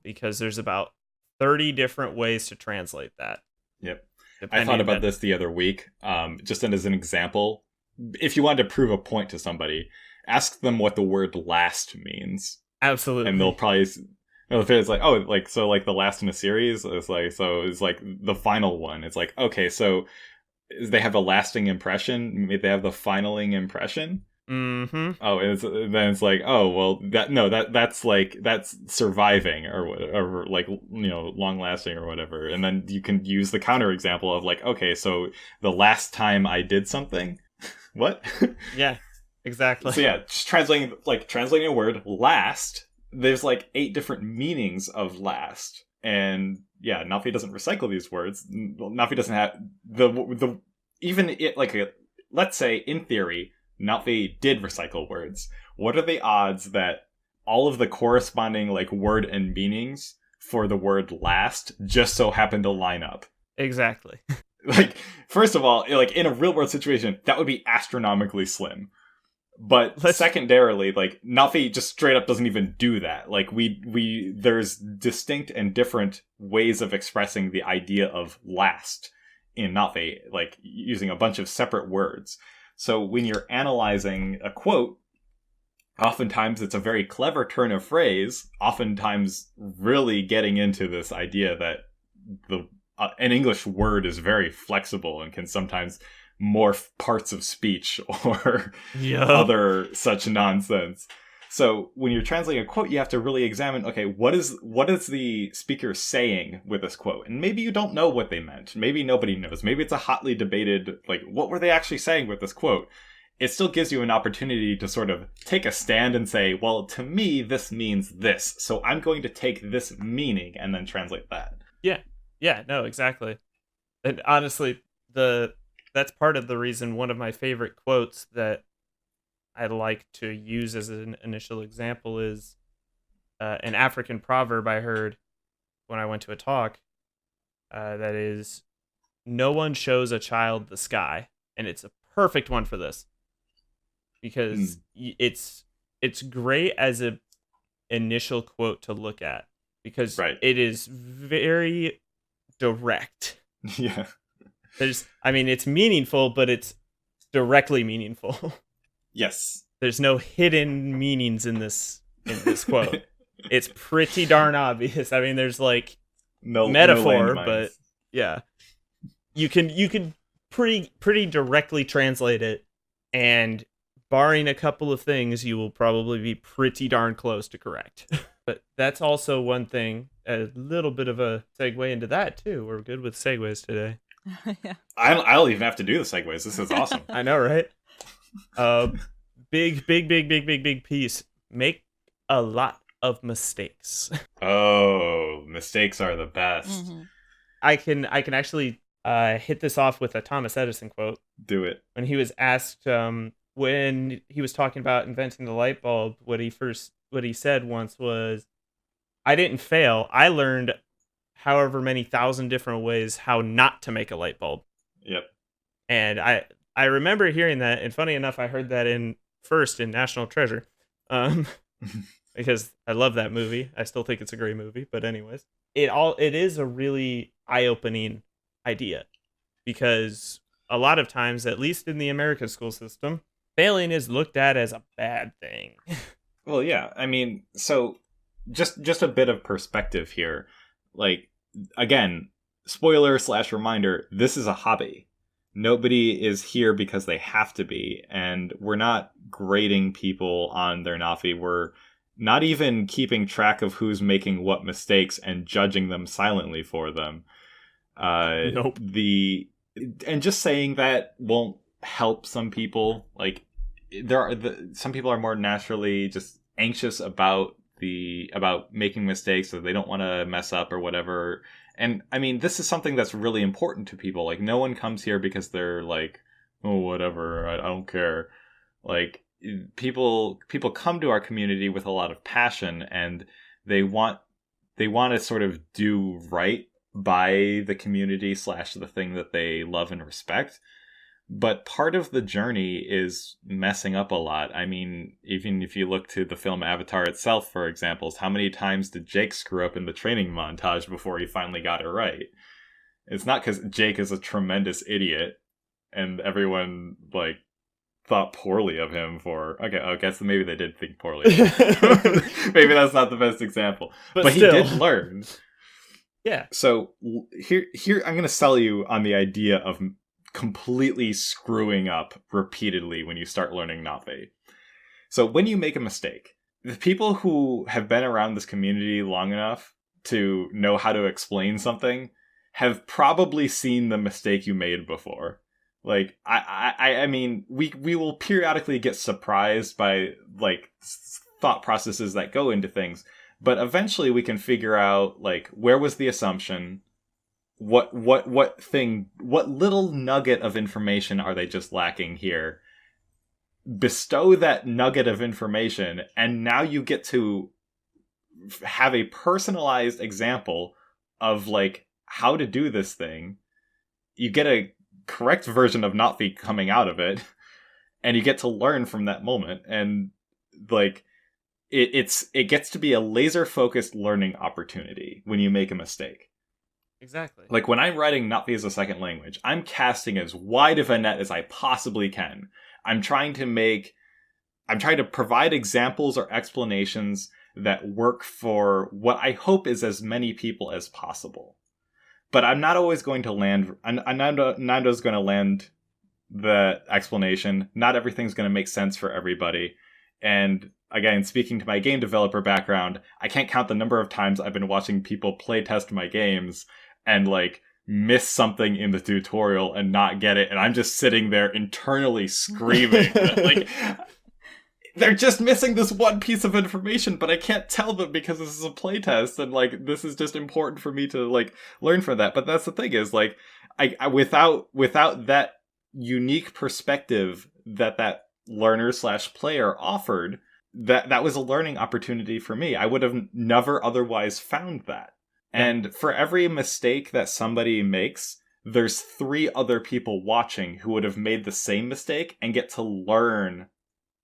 because there's about 30 different ways to translate that. Yep. I thought about this the other week, just as an example. If you wanted to prove a point to somebody, ask them what the word last means. Absolutely. And they'll probably... It's like, oh, like, so, like, the last in a series is like, so it's like the final one. It's like, okay, so they have a lasting impression. Maybe they have the finaling impression. Mm-hmm. Oh, and then it's like, oh, well, that's surviving or like, you know, long lasting or whatever. And then you can use the counter example of like, okay, so the last time I did something, what? Yeah, exactly. So yeah, just translating a word last. There's like 8 different meanings of last, and yeah, Na'vi doesn't recycle these words. Na'vi doesn't have the even it like let's say in theory Na'vi did recycle words. What are the odds that all of the corresponding like word and meanings for the word last just so happen to line up? Exactly. Like, first of all, like in a real world situation, that would be astronomically slim. But secondarily, like, Na'vi just straight up doesn't even do that. Like, there's distinct and different ways of expressing the idea of last in Na'vi, like, using a bunch of separate words. So when you're analyzing a quote, oftentimes it's a very clever turn of phrase, oftentimes really getting into this idea that an English word is very flexible and can sometimes morph parts of speech or other such nonsense. So when you're translating a quote, you have to really examine, okay, what is the speaker saying with this quote? And maybe you don't know what they meant. Maybe nobody knows. Maybe it's a hotly debated, like, what were they actually saying with this quote? It still gives you an opportunity to sort of take a stand and say, well, to me, this means this. So I'm going to take this meaning and then translate that. Yeah, no, exactly. And honestly, that's part of the reason one of my favorite quotes that I like to use as an initial example is an African proverb I heard when I went to a talk that is, no one shows a child the sky. And it's a perfect one for this because it's great as an initial quote to look at because it is very direct. Yeah. It's meaningful, but it's directly meaningful. Yes. There's no hidden meanings in this quote. It's pretty darn obvious. I mean, there's like no metaphor, but yeah, you can pretty directly translate it, and barring a couple of things, you will probably be pretty darn close to correct. But that's also one thing. A little bit of a segue into that too. We're good with segues today. Yeah. I don't even have to do the segues. This is awesome. I know, right? Big piece. Make a lot of mistakes. Oh, mistakes are the best. Mm-hmm. I can actually hit this off with a Thomas Edison quote. Do it. When he was asked when he was talking about inventing the light bulb, what he said once was, "I didn't fail. I learned however many thousand different ways how not to make a light bulb." Yep. And I remember hearing that, and funny enough, I heard that in National Treasure, because I love that movie. I still think it's a great movie, but anyways, it is a really eye-opening idea, because a lot of times, at least in the American school system, failing is looked at as a bad thing. Well, yeah. I mean, so just a bit of perspective here. Like, again, spoiler/reminder, this is a hobby. Nobody is here because they have to be, and we're not grading people on their Na'vi. We're not even keeping track of who's making what mistakes and judging them silently for them. Nope. And just saying that won't help some people. Like, some people are more naturally just anxious about making mistakes, so they don't want to mess up or whatever. And I mean, this is something that's really important to people. Like, no one comes here because they're like, oh, whatever, I don't care. Like, people come to our community with a lot of passion, and they want to sort of do right by the community / the thing that they love and respect. But part of the journey is messing up a lot. I mean, even if you look to the film Avatar itself, for examples, how many times did Jake screw up in the training montage before he finally got it right? It's not because Jake is a tremendous idiot and everyone, like, thought poorly of him for... Okay, I guess maybe they did think poorly. Maybe that's not the best example. But he did learn. Yeah. So here I'm going to sell you on the idea of completely screwing up repeatedly when you start learning Na'vi. So when you make a mistake, the people who have been around this community long enough to know how to explain something have probably seen the mistake you made before. Like, I mean, we will periodically get surprised by, like, thought processes that go into things, but eventually we can figure out, like, where was the assumption? What little nugget of information are they just lacking here? Bestow that nugget of information, and now you get to have a personalized example of, like, how to do this thing. You get a correct version of Na'vi coming out of it, and you get to learn from that moment. And, like, it gets to be a laser focused learning opportunity when you make a mistake. Exactly. Like, when I'm writing Na'vi as a second language, I'm casting as wide of a net as I possibly can. I'm trying to provide examples or explanations that work for what I hope is as many people as possible. But I'm not always going to land... Nando's going to land the explanation. Not everything's going to make sense for everybody. And again, speaking to my game developer background, I can't count the number of times I've been watching people playtest my games and, like, miss something in the tutorial and not get it, and I'm just sitting there internally screaming. Like, they're just missing this one piece of information, but I can't tell them because this is a playtest, and, like, this is just important for me to, like, learn from that. But that's the thing is, like, I without that unique perspective that learner / player offered, that was a learning opportunity for me. I would have never otherwise found that. And for every mistake that somebody makes, there's 3 other people watching who would have made the same mistake and get to learn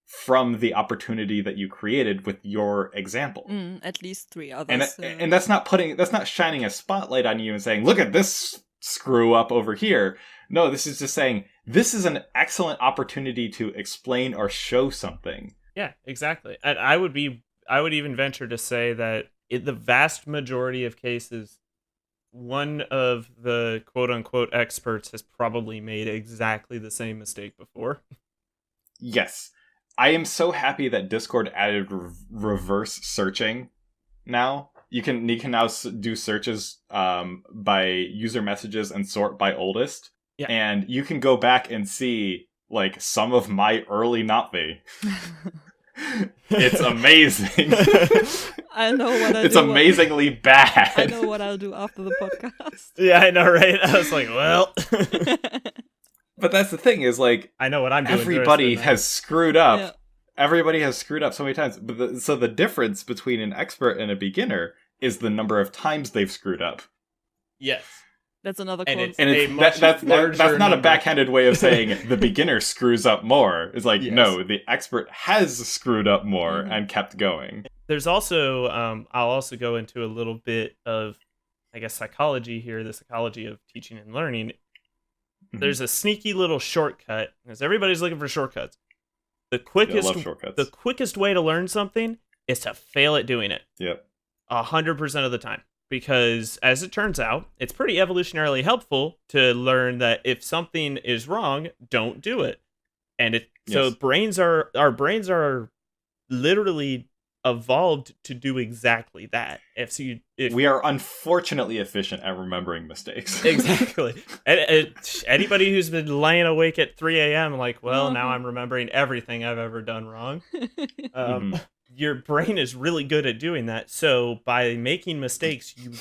from the opportunity that you created with your example. At least 3 others. And that's not shining a spotlight on you and saying, look at this screw up over here. No, this is just saying, this is an excellent opportunity to explain or show something. Yeah, exactly. And I would even venture to say that in the vast majority of cases, one of the quote-unquote experts has probably made exactly the same mistake before. Yes. I am so happy that Discord added reverse searching now. You can now do searches by user messages and sort by oldest. Yeah. And you can go back and see, like, some of my early Na'vi. It's amazing. I know what It's amazingly bad. I know what I'll do after the podcast. Yeah, I know, right? I was like, well. But that's the thing is, like, I know what I'm doing. Everybody has screwed up. Yeah. Everybody has screwed up so many times. But so the difference between an expert and a beginner is the number of times they've screwed up. Yes. That's another quote. And that's not a backhanded way of saying the beginner screws up more. It's like, no, the expert has screwed up more and kept going. There's also, I'll also go into a little bit of, I guess, psychology here, the psychology of teaching and learning. Mm-hmm. There's a sneaky little shortcut, because everybody's looking for shortcuts. The quickest way to learn something is to fail at doing it. Yep. 100% of the time. Because, as it turns out, it's pretty evolutionarily helpful to learn that if something is wrong, don't do it. And so our brains are literally evolved to do exactly that. If we are unfortunately efficient at remembering mistakes. Exactly. And anybody who's been laying awake at 3 a.m. like, well, now I'm remembering everything I've ever done wrong. Your brain is really good at doing that. So by making mistakes, you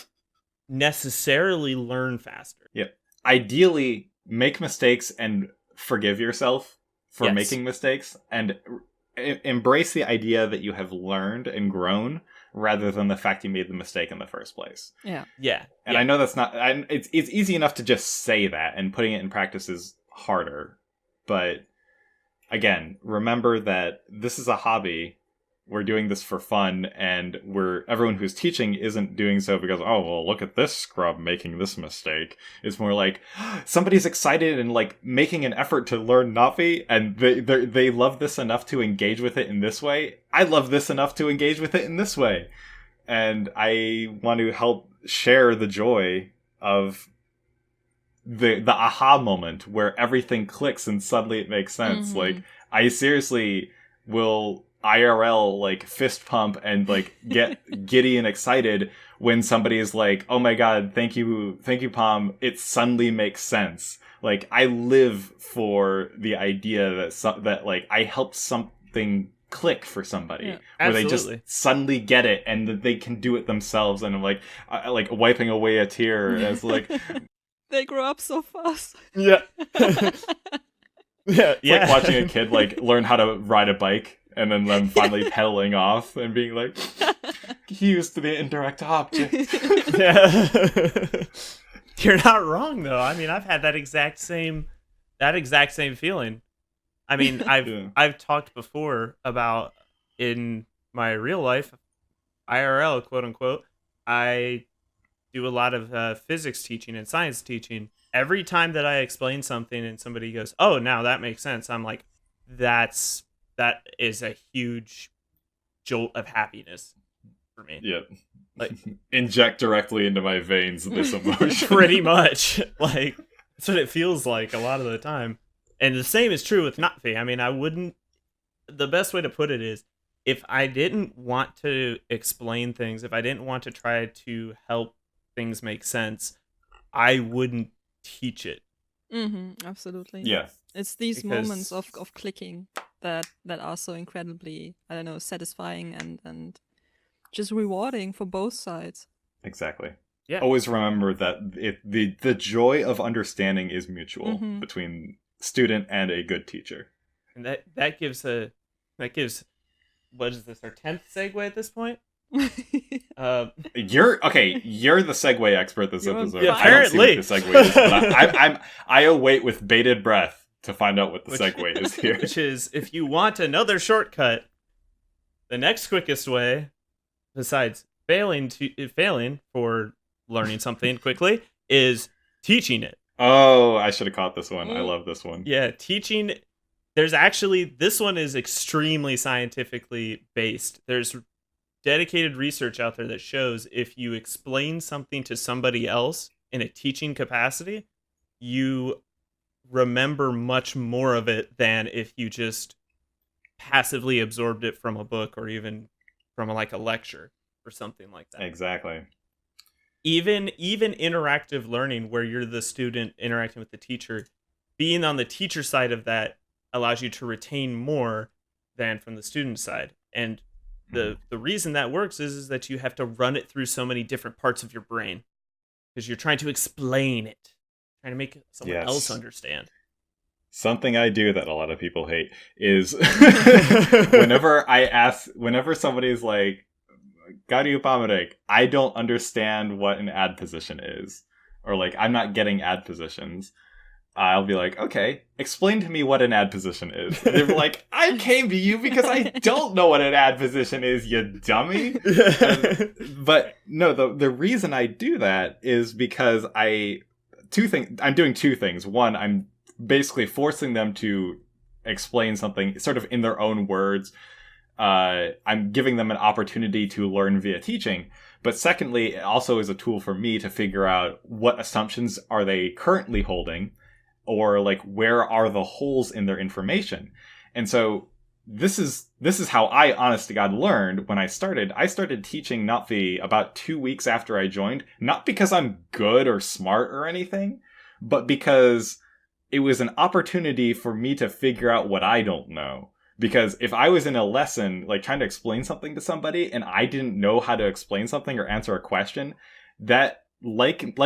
necessarily learn faster. Yeah. Ideally, make mistakes and forgive yourself for making mistakes, and embrace the idea that you have learned and grown rather than the fact you made the mistake in the first place. Yeah. And I know that's not... it's easy enough to just say that, and putting it in practice is harder. But again, remember that this is a hobby. We're doing this for fun, and everyone who's teaching isn't doing so because, oh, well, look at this scrub making this mistake. It's more like somebody's excited and like making an effort to learn Na'vi, and they love this enough to engage with it in this way. I love this enough to engage with it in this way, and I want to help share the joy of the aha moment where everything clicks and suddenly it makes sense. Like, I seriously will IRL like fist pump and like get giddy and excited when somebody is like, oh my god, thank you Palm, it suddenly makes sense. Like, I live for the idea that like I helped something click for somebody, where they just suddenly get it and that they can do it themselves, and I'm like wiping away a tear as like they grow up so fast. Yeah. It's like watching a kid like learn how to ride a bike and then them finally pedaling off and being like, he used to be an indirect object. You're not wrong though. I mean, I've had that exact same feeling. I mean, I've talked before about in my real life, IRL, quote unquote, I do a lot of physics teaching and science teaching. Every time that I explain something and somebody goes, oh, now that makes sense, I'm like, that is a huge jolt of happiness for me. Yeah. Like, inject directly into my veins this emotion. Pretty much. Like, that's what it feels like a lot of the time. And the same is true with leNa'vi. I mean, the best way to put it is, if I didn't want to explain things, if I didn't want to try to help things make sense, I wouldn't teach it. Absolutely. Yeah. It's these moments of clicking that are so incredibly, I don't know, satisfying and just rewarding for both sides. Exactly. Yeah. Always remember that the joy of understanding is mutual between student and a good teacher. And that gives what is this, our 10th segue at this point? You're the segue expert this episode. Yeah, apparently. I don't see what the segue is, but I await with bated breath to find out what the segue is here. Which is, if you want another shortcut, the next quickest way, besides failing for learning something quickly, is teaching it. Oh, I should have caught this one. I love this one. Yeah, teaching. This one is extremely scientifically based. There's dedicated research out there that shows if you explain something to somebody else in a teaching capacity, you remember much more of it than if you just passively absorbed it from a book or even from a lecture or something like that. Exactly. Even interactive learning, where you're the student interacting with the teacher, being on the teacher side of that allows you to retain more than from the student side. And the reason that works is that you have to run it through so many different parts of your brain because you're trying to explain it, trying to make someone else understand. Something I do that a lot of people hate is whenever somebody's like, "Gari upamerek," I don't understand what an ad position is, or like I'm not getting ad positions. I'll be like, okay, explain to me what an ad position is. And they're like, I came to you because I don't know what an ad position is, you dummy. But no, the reason I do that is because I'm doing two things. One, I'm basically forcing them to explain something sort of in their own words. I'm giving them an opportunity to learn via teaching. But secondly, it also is a tool for me to figure out what assumptions are they currently holding, or like where are the holes in their information. And so this is how I, honest to God, learned when I started. I started teaching learnna'vi about 2 weeks after I joined, not because I'm good or smart or anything, but because it was an opportunity for me to figure out what I don't know. Because if I was in a lesson, like trying to explain something to somebody, and I didn't know how to explain something or answer a question, that like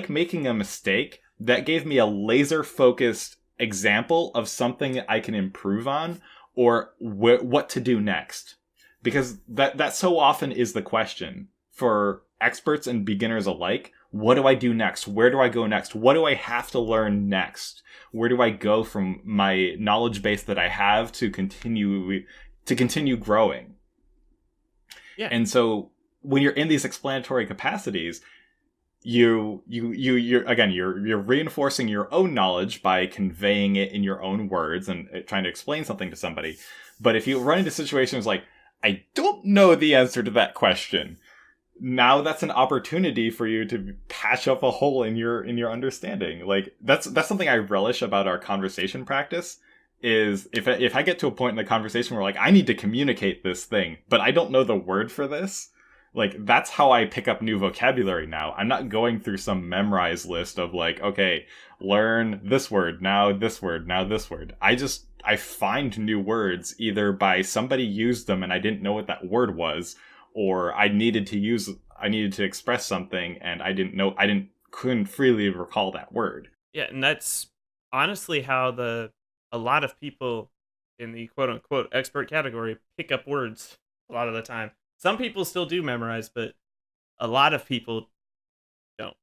making a mistake, that gave me a laser focused example of something I can improve on, or what to do next. Because that so often is the question for experts and beginners alike. What do I do next? Where do I go next? What do I have to learn next? Where do I go from my knowledge base that I have to continue growing? Yeah. And so when you're in these explanatory capacities, you're reinforcing your own knowledge by conveying it in your own words and trying to explain something to somebody. But if you run into situations like, I don't know the answer to that question, now that's an opportunity for you to patch up a hole in your understanding. Like that's something I relish about our conversation practice, is if I get to a point in the conversation where like I need to communicate this thing, but I don't know the word for this, like that's how I pick up new vocabulary now. I'm not going through some memorized list of like, okay, learn this word, now this word, now this word. I find new words either by somebody used them and I didn't know what that word was, or I needed to express something and couldn't freely recall that word. Yeah, and that's honestly how a lot of people in the quote unquote expert category pick up words a lot of the time. Some people still do memorize, but a lot of people don't.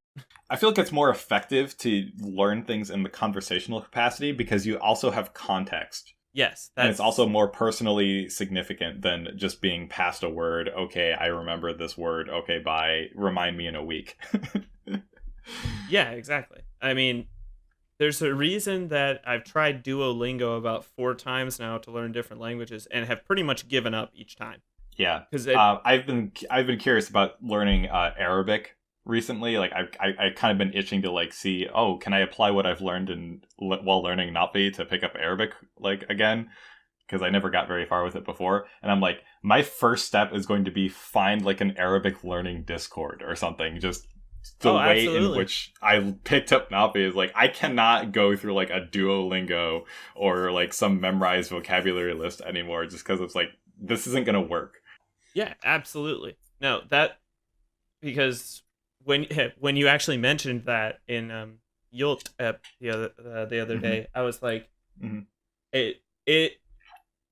I feel like it's more effective to learn things in the conversational capacity because you also have context. Yes. And it's also more personally significant than just being passed a word. Okay, I remember this word. Okay, bye. Remind me in a week. Yeah, exactly. I mean, there's a reason that I've tried Duolingo about 4 times now to learn different languages and have pretty much given up each time. Yeah, because I've been curious about learning Arabic recently. Like I kind of been itching to like see, oh, can I apply what I've learned while learning learnna'vi to pick up Arabic like again? Because I never got very far with it before, and I'm like, my first step is going to be find like an Arabic learning Discord or something. Just the way in which I picked up learnna'vi is like, I cannot go through like a Duolingo or like some memorized vocabulary list anymore, just because it's like, this isn't going to work. Yeah, absolutely. No, because when you actually mentioned that in Yult the other day, I was like, it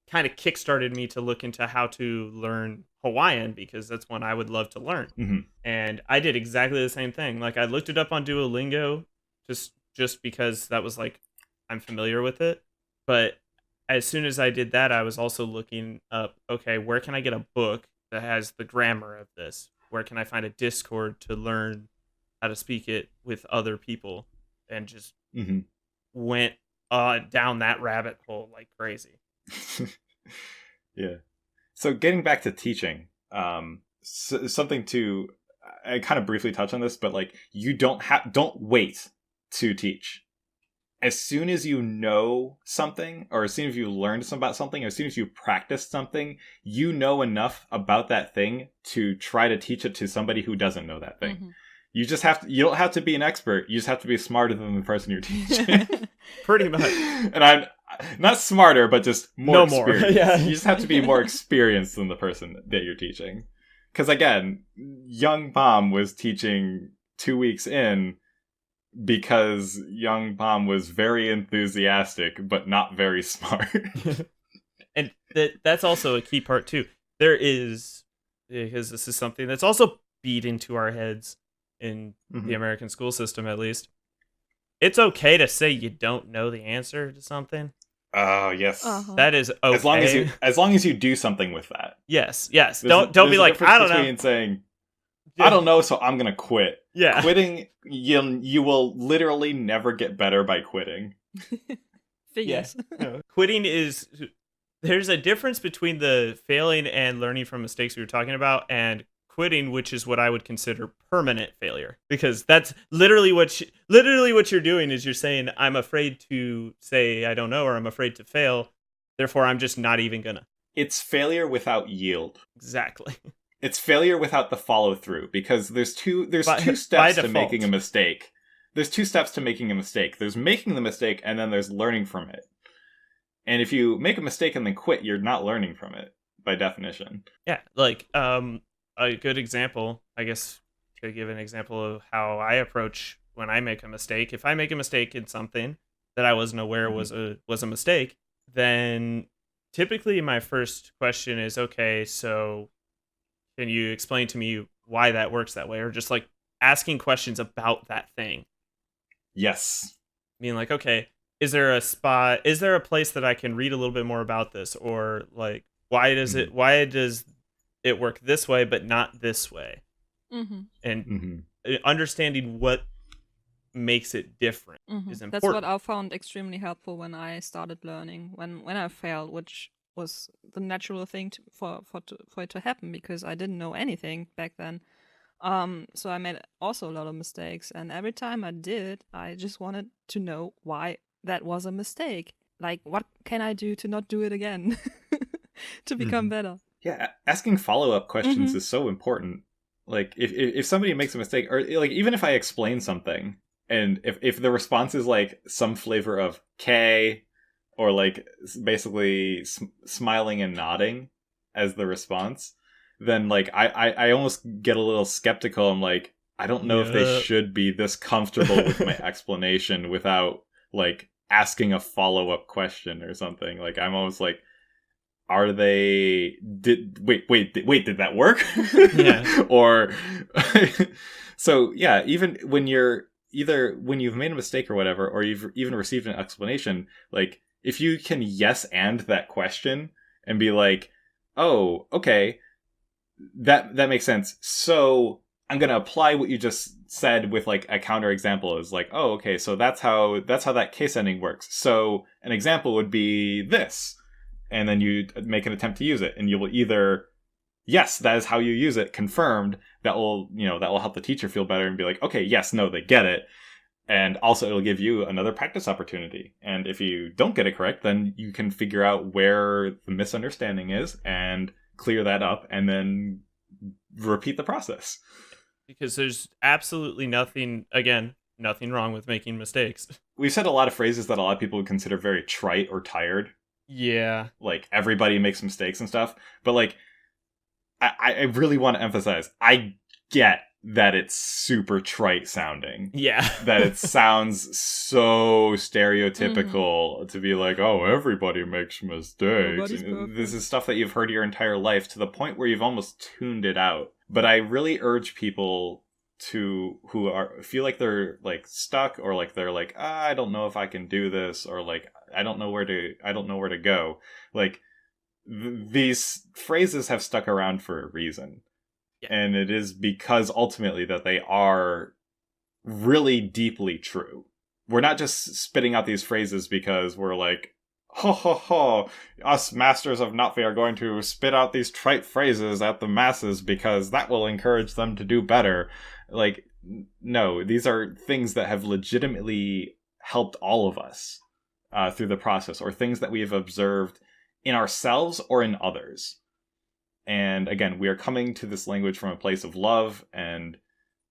kind of kickstarted me to look into how to learn Hawaiian, because that's one I would love to learn. And I did exactly the same thing. Like I looked it up on Duolingo just because that was like, I'm familiar with it. But as soon as I did that, I was also looking up, okay, where can I get a book that has the grammar of this? Where can I find a Discord to learn how to speak it with other people? And just went down that rabbit hole like crazy. Yeah. So getting back to teaching, something to, I kind of briefly touch on this, but like you don't wait to teach. As soon as you know something, or as soon as you learned about something, or as soon as you practiced something, you know enough about that thing to try to teach it to somebody who doesn't know that thing. You just you don't have to be an expert. You just have to be smarter than the person you're teaching. Pretty much. And I'm not smarter, but just more experienced. Yeah. You just have to be more experienced than the person that you're teaching. Because again, young Pom was teaching 2 weeks in, because young Pom was very enthusiastic but not very smart. And that's also a key part too. There is, because this is something that's also beat into our heads in the American school system, at least. It's okay to say you don't know the answer to something. Oh, yes. That is okay. As long as you do something with that. Yes. Don't be like, I don't know. Between saying, I don't know, so I'm going to quit. Yeah. Quitting, you will literally never get better by quitting. Figures. No. Quitting is... There's a difference between the failing and learning from mistakes we were talking about, and quitting, which is what I would consider permanent failure. Because that's literally what you're doing is you're saying, I'm afraid to say I don't know, or I'm afraid to fail. Therefore, I'm just not even gonna. It's failure without yield. Exactly. It's failure without the follow through, because there's two steps to default. making a mistake. There's two steps to making a mistake. There's making the mistake, and then there's learning from it. And if you make a mistake and then quit, you're not learning from it by definition. Yeah, like a good example, I guess, to give an example of how I approach when I make a mistake. If I make a mistake in something that I wasn't aware was a mistake, then typically my first question is, okay, so can you explain to me why that works that way? Or just like asking questions about that thing. Yes. Being like, okay, is there a place that I can read a little bit more about this? Or like, why does it work this way, but not this way? Mm-hmm. And understanding what makes it different is important. That's what I found extremely helpful when I started learning. When I failed, which was the natural thing for it to happen, because I didn't know anything back then. So I made also a lot of mistakes, and every time I did, I just wanted to know why that was a mistake. Like, what can I do to not do it again to become better? Yeah, asking follow-up questions is so important. Like, if somebody makes a mistake, or like even if I explain something, and if the response is like some flavor of K, or like basically smiling and nodding as the response, then like I almost get a little skeptical. I'm like, I don't know if they should be this comfortable with my explanation without like asking a follow-up question or something. Like, I'm almost like, are they did that work? Yeah. Or so yeah, even when you've made a mistake or whatever, or you've even received an explanation, like if you can yes and that question and be like, oh, okay, that makes sense, so I'm gonna apply what you just said with like a counter example. Is like, oh, okay, so that's how that case ending works. So an example would be this, and then you make an attempt to use it, and you will either, yes, that is how you use it, confirmed. That will help the teacher feel better and be like, okay, yes, no, they get it. And also it'll give you another practice opportunity. And if you don't get it correct, then you can figure out where the misunderstanding is and clear that up, and then repeat the process. Because there's absolutely nothing wrong with making mistakes. We've said a lot of phrases that a lot of people would consider very trite or tired. Yeah. Like, everybody makes mistakes and stuff. But, like, I really want to emphasize, I get that it's super trite sounding. Yeah. That it sounds so stereotypical to be like, oh, everybody makes mistakes. This is stuff that you've heard your entire life to the point where you've almost tuned it out. But I really urge people who feel like they're like stuck, or like they're like, I don't know if I can do this, or like I don't know where to go. Like, these phrases have stuck around for a reason. Yeah. And it is because ultimately that they are really deeply true. We're not just spitting out these phrases because we're like, ho ho ho, us masters of learnna'vi are going to spit out these trite phrases at the masses because that will encourage them to do better. Like, no, these are things that have legitimately helped all of us through the process, or things that we have observed in ourselves or in others. And again, we are coming to this language from a place of love, and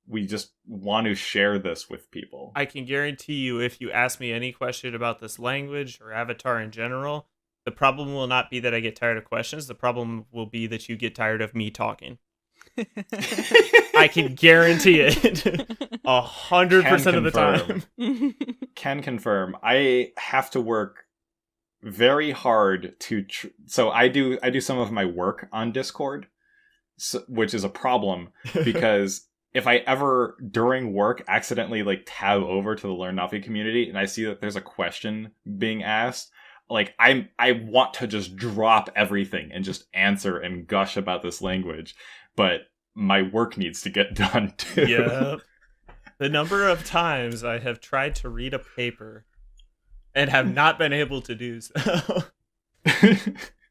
we just want to share this with people. I can guarantee you, if you ask me any question about this language or Avatar in general, the problem will not be that I get tired of questions. The problem will be that you get tired of me talking. I can guarantee it 100% of the time. Can confirm. I have to work very hard to so I do some of my work on Discord, which is a problem because if I ever during work accidentally like tab over to the learnna'vi community and I see that there's a question being asked, like I want to just drop everything and just answer and gush about this language, but my work needs to get done too. Yeah. The number of times I have tried to read a paper and have not been able to do so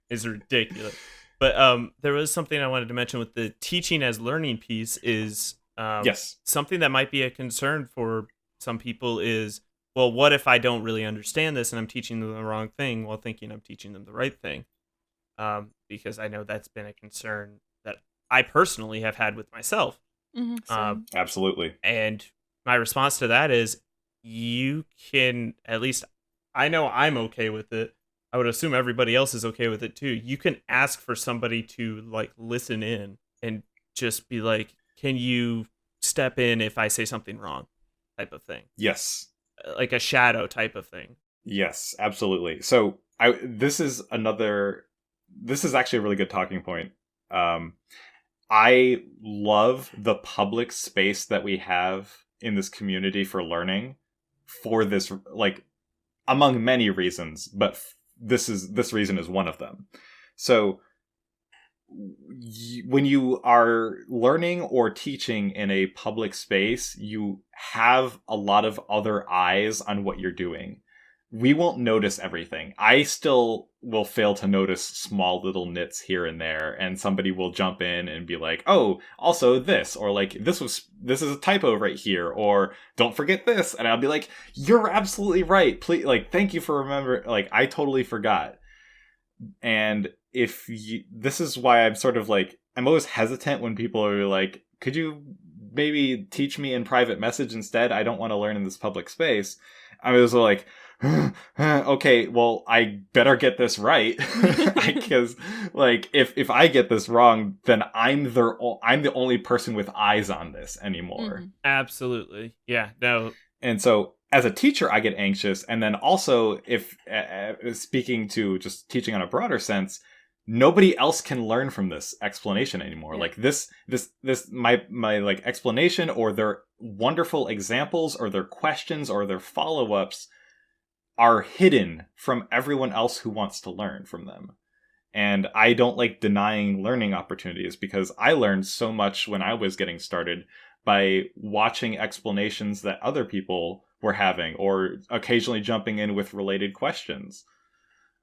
is ridiculous. But there was something I wanted to mention with the teaching as learning piece is yes, something that might be a concern for some people is, well, what if I don't really understand this and I'm teaching them the wrong thing while thinking I'm teaching them the right thing? Because I know that's been a concern that I personally have had with myself. Absolutely. And my response to that is, you can, at least I know I'm okay with it. I would assume everybody else is okay with it too. You can ask for somebody to like listen in and just be like, can you step in if I say something wrong, type of thing. Yes. Like a shadow type of thing. Yes, absolutely. So this is actually a really good talking point. I love the public space that we have in this community for learning for this, like, among many reasons, but this reason is one of them. So when you are learning or teaching in a public space, you have a lot of other eyes on what you're doing. We won't notice everything. I still will fail to notice small little nits here and there, and somebody will jump in and be like, oh, also this, or like, this is a typo right here, or don't forget this. And I'll be like, you're absolutely right. Please, like, thank you for remembering. Like, I totally forgot. And this is why I'm sort of like, I'm always hesitant when people are like, could you maybe teach me in private message instead? I don't want to learn in this public space. I was like, okay, well, I better get this right, because like if I get this wrong, then I'm the only person with eyes on this anymore. Absolutely, yeah, no. And so as a teacher, I get anxious, and then also if speaking to just teaching on a broader sense, nobody else can learn from this explanation anymore. Yeah. Like this my like explanation, or their wonderful examples, or their questions, or their follow-ups are hidden from everyone else who wants to learn from them. And I don't like denying learning opportunities, because I learned so much when I was getting started by watching explanations that other people were having, or occasionally jumping in with related questions.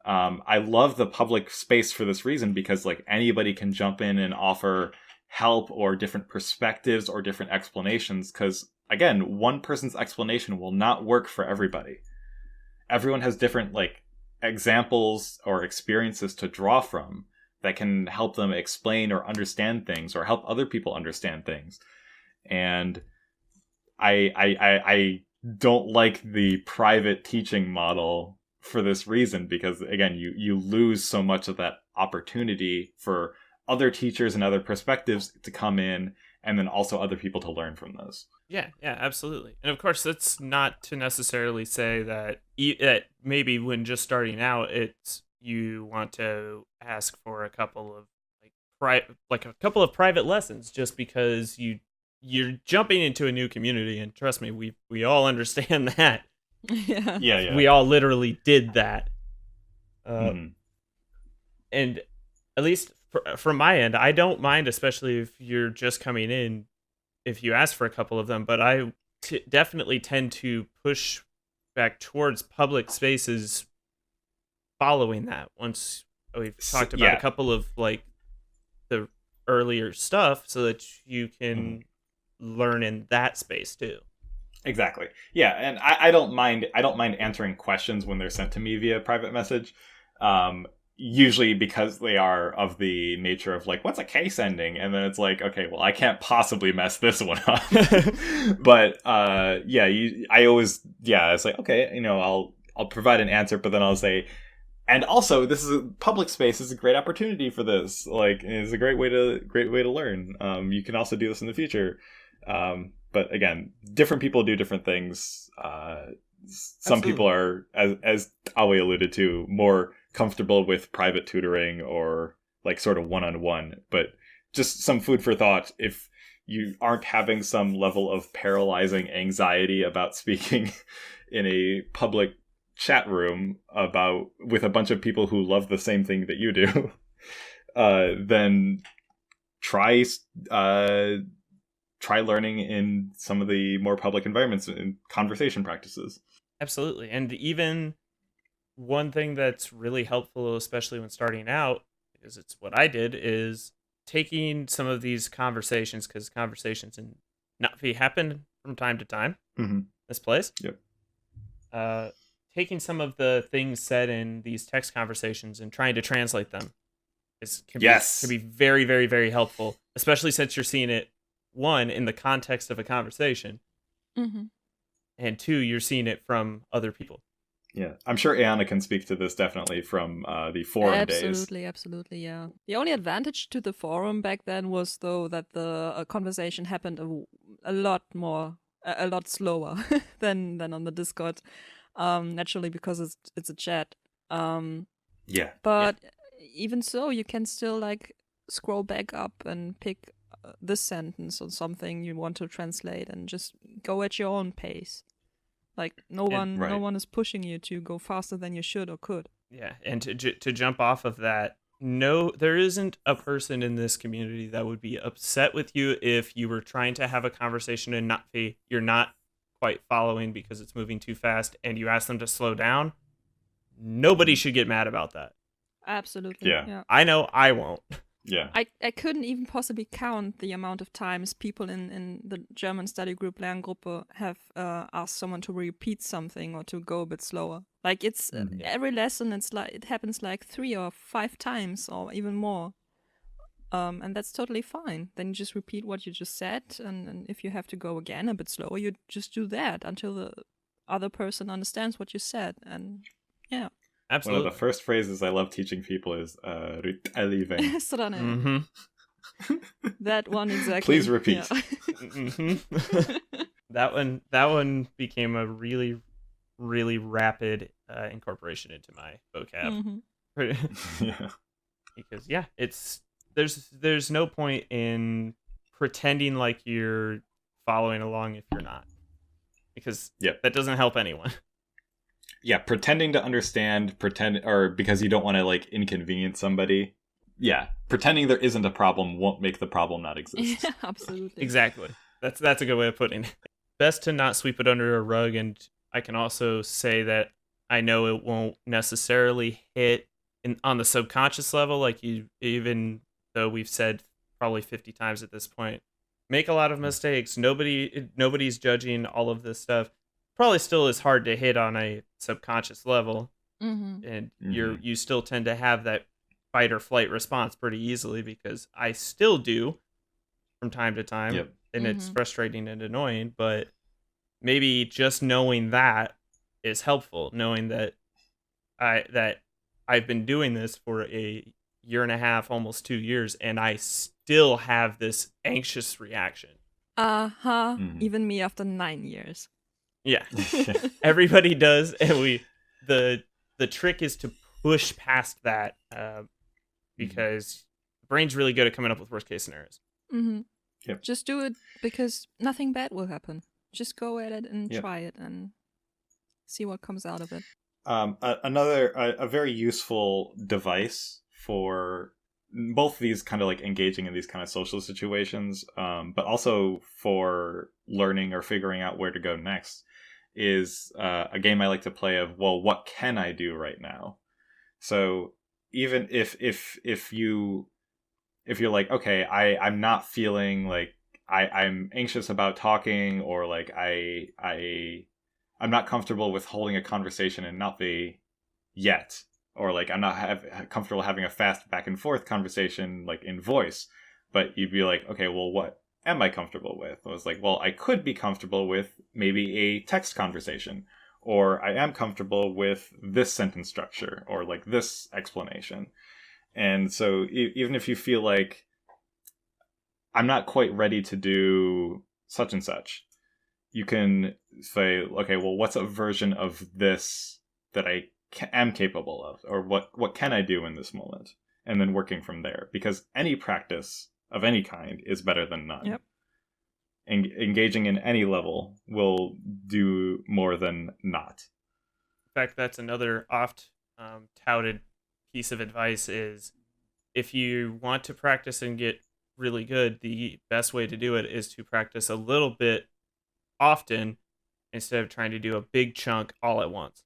I love the public space for this reason, because like anybody can jump in and offer help or different perspectives or different explanations, because again, one person's explanation will not work for everybody. Everyone has different like examples or experiences to draw from that can help them explain or understand things, or help other people understand things. And I don't like the private teaching model for this reason, because again, you lose so much of that opportunity for other teachers and other perspectives to come in, and then also other people to learn from those. Yeah, absolutely. And of course, that's not to necessarily say that maybe when just starting out, you want to ask for a couple of a couple of private lessons, just because you're jumping into a new community, and trust me, we all understand that. Yeah. We all literally did that. And at least from my end, I don't mind, especially if you're just coming in, if you ask for a couple of them, but I definitely tend to push back towards public spaces following that. Once we've talked about a couple of like the earlier stuff, so that you can learn in that space too. Exactly. Yeah, and I don't mind answering questions when they're sent to me via private message. Usually because they are of the nature of like, what's a case ending? And then it's like, okay, well, I can't possibly mess this one up. But it's like, okay, I'll provide an answer, but then I'll say, and also this is a public space, is a great opportunity for this. Like, it's a great way to learn. You can also do this in the future. But again, different people do different things. Some people are, as Awe alluded to, more comfortable with private tutoring or like sort of one-on-one. But just some food for thought, if you aren't having some level of paralyzing anxiety about speaking in a public chat room with a bunch of people who love the same thing that you do, then try learning in some of the more public environments and conversation practices. Absolutely. And even one thing that's really helpful, especially when starting out, because it's what I did, is taking some of these conversations, because conversations in Na'viFya happen from time to time. This place. Yep. taking some of the things said in these text conversations and trying to translate them can be very, very, very helpful, especially since you're seeing it, one, in the context of a conversation, and two, you're seeing it from other people. Yeah, I'm sure Eana can speak to this definitely from the forum days. Absolutely, yeah. The only advantage to the forum back then was, though, that the conversation happened a lot slower than on the Discord. Naturally, because it's a chat. But even so, you can still like scroll back up and pick this sentence or something you want to translate and just go at your own pace. Like no one is pushing you to go faster than you should or could. Yeah, and to jump off of that, no, there isn't a person in this community that would be upset with you if you were trying to have a conversation in learnna'vi, you're not quite following because it's moving too fast, and you ask them to slow down. Nobody should get mad about that. Absolutely. Yeah. I know I won't. Yeah. I couldn't even possibly count the amount of times people in the German study group Lerngruppe have asked someone to repeat something or to go a bit slower. Like it's every lesson, it happens like 3 or 5 times or even more. And that's totally fine. Then you just repeat what you just said, and if you have to go again a bit slower, you just do that until the other person understands what you said. And yeah. Absolutely. One of the first phrases I love teaching people is ivong. That one exactly. Please repeat. Yeah. That one became a really, really rapid incorporation into my vocab. Yeah. Because there's no point in pretending like you're following along if you're not. Because that doesn't help anyone. Yeah, pretending to understand, or because you don't want to like inconvenience somebody. Yeah, pretending there isn't a problem won't make the problem not exist. Yeah, absolutely. Exactly. That's a good way of putting it. Best to not sweep it under a rug, and I can also say that I know it won't necessarily hit on the subconscious level, like you, even though we've said probably 50 times at this point, make a lot of mistakes. Nobody's judging all of this stuff. Probably still is hard to hit on a subconscious level, and you still tend to have that fight or flight response pretty easily, because I still do from time to time, and it's frustrating and annoying. But maybe just knowing that is helpful, knowing that I've been doing this for a year and a half, almost 2 years, and I still have this anxious reaction. Even me after 9 years. Yeah, everybody does, and the trick is to push past that, because the brain's really good at coming up with worst case scenarios. Just do it because nothing bad will happen. Just go at it and try it and see what comes out of it. A very useful device for both these kind of like engaging in these kind of social situations, but also for learning or figuring out where to go next, is a game I like to play of, well, what can I do right now? So even if you're like, okay, I'm not feeling like I'm anxious about talking, or like I'm not comfortable with holding a conversation in learnna'vi yet, or like I'm not comfortable having a fast back and forth conversation like in voice, but you'd be like, okay, well, what am I comfortable with? I was like, well, I could be comfortable with maybe a text conversation, or I am comfortable with this sentence structure, or like this explanation. And so even if you feel like I'm not quite ready to do such and such, you can say, okay, well, what's a version of this that I am capable of, or what can I do in this moment? And then working from there, because any practice of any kind is better than none. Yep. Engaging in any level will do more than not. In fact, that's another oft touted piece of advice is, if you want to practice and get really good, the best way to do it is to practice a little bit often instead of trying to do a big chunk all at once.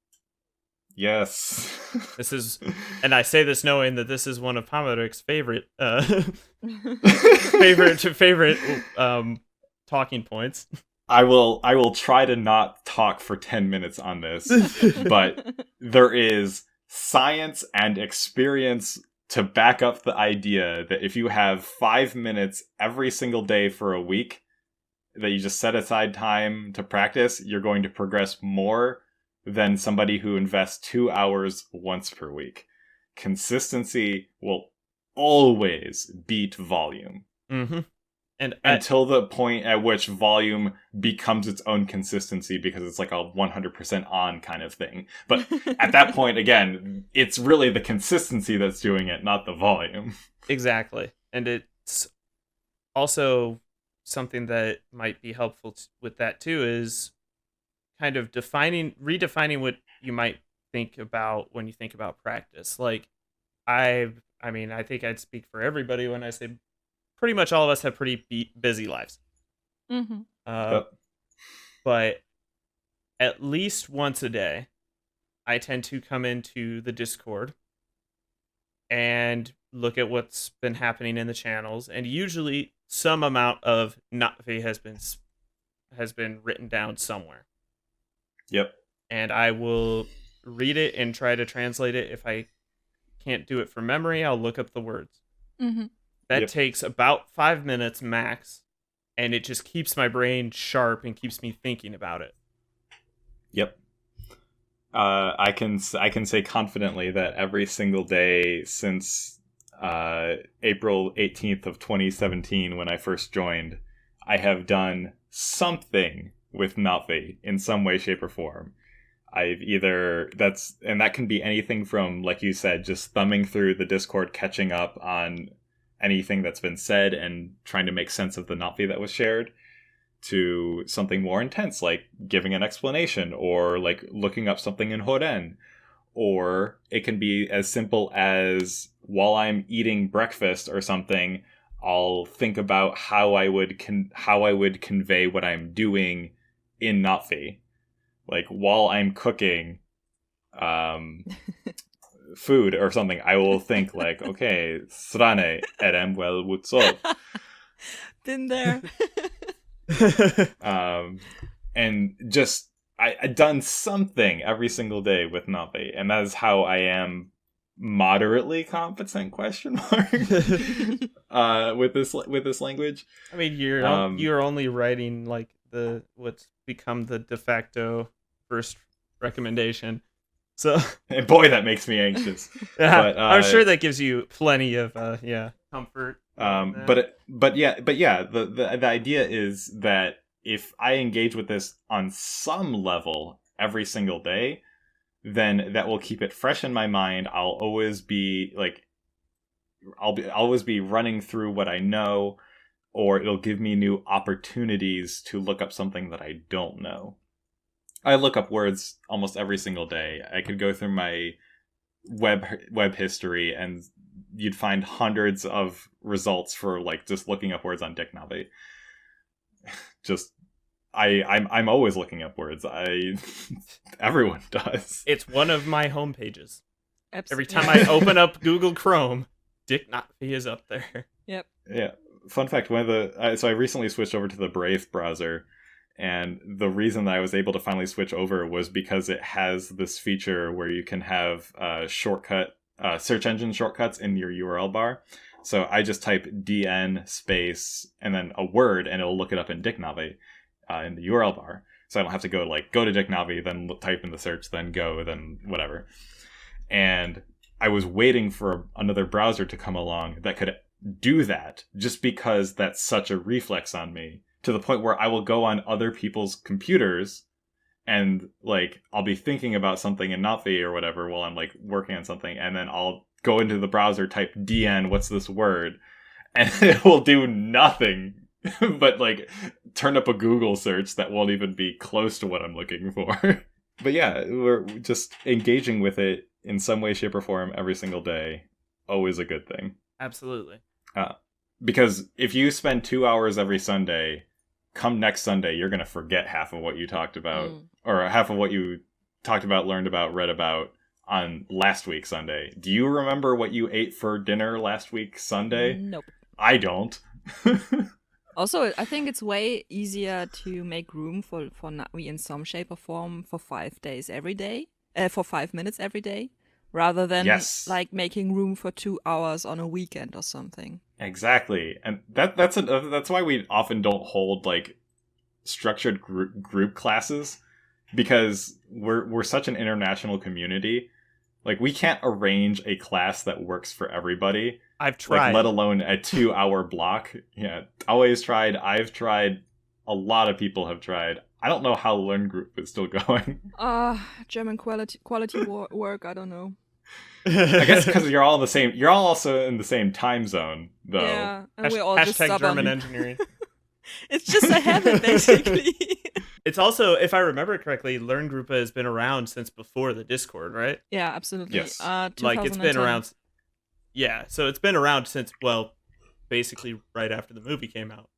Yes. This is, and I say this knowing that this is one of Pamerik's favorite talking points. I will try to not talk for 10 minutes on this, but there is science and experience to back up the idea that if you have 5 minutes every single day for a week, that you just set aside time to practice, you're going to progress more than somebody who invests 2 hours once per week. Consistency will always beat volume. Mm-hmm. And until the point at which volume becomes its own consistency, because it's like a 100% on kind of thing. But at that point, again, it's really the consistency that's doing it, not the volume. Exactly. And it's also something that might be helpful with that too is kind of redefining what you might think about when you think about practice. Like I think I'd speak for everybody when I say pretty much all of us have pretty busy lives. Mm-hmm. But at least once a day, I tend to come into the Discord and look at what's been happening in the channels, and usually some amount of learnna'vi has been written down somewhere. Yep. And I will read it and try to translate it. If I can't do it from memory, I'll look up the words. Mm-hmm. That takes about 5 minutes max, and it just keeps my brain sharp and keeps me thinking about it. Yep. I can say confidently that every single day since April 18th of 2017, when I first joined, I have done something with learnna'vi in some way, shape, or form. That can be anything from, like you said, just thumbing through the Discord, catching up on anything that's been said and trying to make sense of the learnna'vi that was shared, to something more intense like giving an explanation or like looking up something in Horen. Or it can be as simple as while I'm eating breakfast or something, I'll think about how I would convey what I'm doing in learnna'vi. Like while I'm cooking food or something, I will think like, okay, srane erem well wutsot. Been there. And just I done something every single day with learnna'vi, and that is how I am moderately competent with this language. I mean, you're only writing like what's become the de facto first recommendation. So, and boy, that makes me anxious. Yeah, but, I'm sure that gives you plenty of comfort. But yeah, the idea is that if I engage with this on some level every single day, then that will keep it fresh in my mind. I'll always be running through what I know, or it'll give me new opportunities to look up something that I don't know. I look up words almost every single day. I could go through my web history and you'd find hundreds of results for like just looking up words on learnna'vi. Just I'm always looking up words. Everyone does. It's one of my home pages. Absolutely. Every time I open up Google Chrome, learnna'vi is up there. Yep. Yeah. Fun fact: so I recently switched over to the Brave browser, and the reason that I was able to finally switch over was because it has this feature where you can have search engine shortcuts in your URL bar. So I just type DN space and then a word, and it'll look it up in learnna'vi in the URL bar. So I don't have to go to learnna'vi, then type in the search, then go, then whatever. And I was waiting for another browser to come along that could do that, just because that's such a reflex on me, to the point where I will go on other people's computers and I'll be thinking about something in learnna'vi or whatever while I'm working on something, and then I'll go into the browser, type DN, what's this word, and it will do nothing but turn up a Google search that won't even be close to what I'm looking for. But yeah, we're just engaging with it in some way, shape, or form every single day. Always a good thing. Absolutely. Because if you spend 2 hours every Sunday, come next Sunday, you're going to forget half of what you talked about, or half of what you talked about, learned about, read about on last week's Sunday. Do you remember what you ate for dinner last week Sunday? Nope. I don't. Also, I think it's way easier to make room for Na'vi in some shape or form for 5 days every day, for 5 minutes every day, rather than Yes. like making room for 2 hours on a weekend or something. Exactly. And that's why we often don't hold like structured group classes, because we're such an international community. Like, we can't arrange a class that works for everybody. I've tried. Like, let alone a 2-hour block. Yeah, always tried. I've tried. A lot of people have tried. I don't know how Learn Group is still going. German quality work. I don't know. I guess because you're all in the same. You're all also in the same time zone, though. Yeah, and we're all just Hashtag stubborn. German engineering. It's just a habit, basically. It's also, if I remember correctly, Learn Group has been around since before the Discord, right? Yeah, absolutely. Yes. Like, it's been around. Yeah, so it's been around since, well, basically right after the movie came out.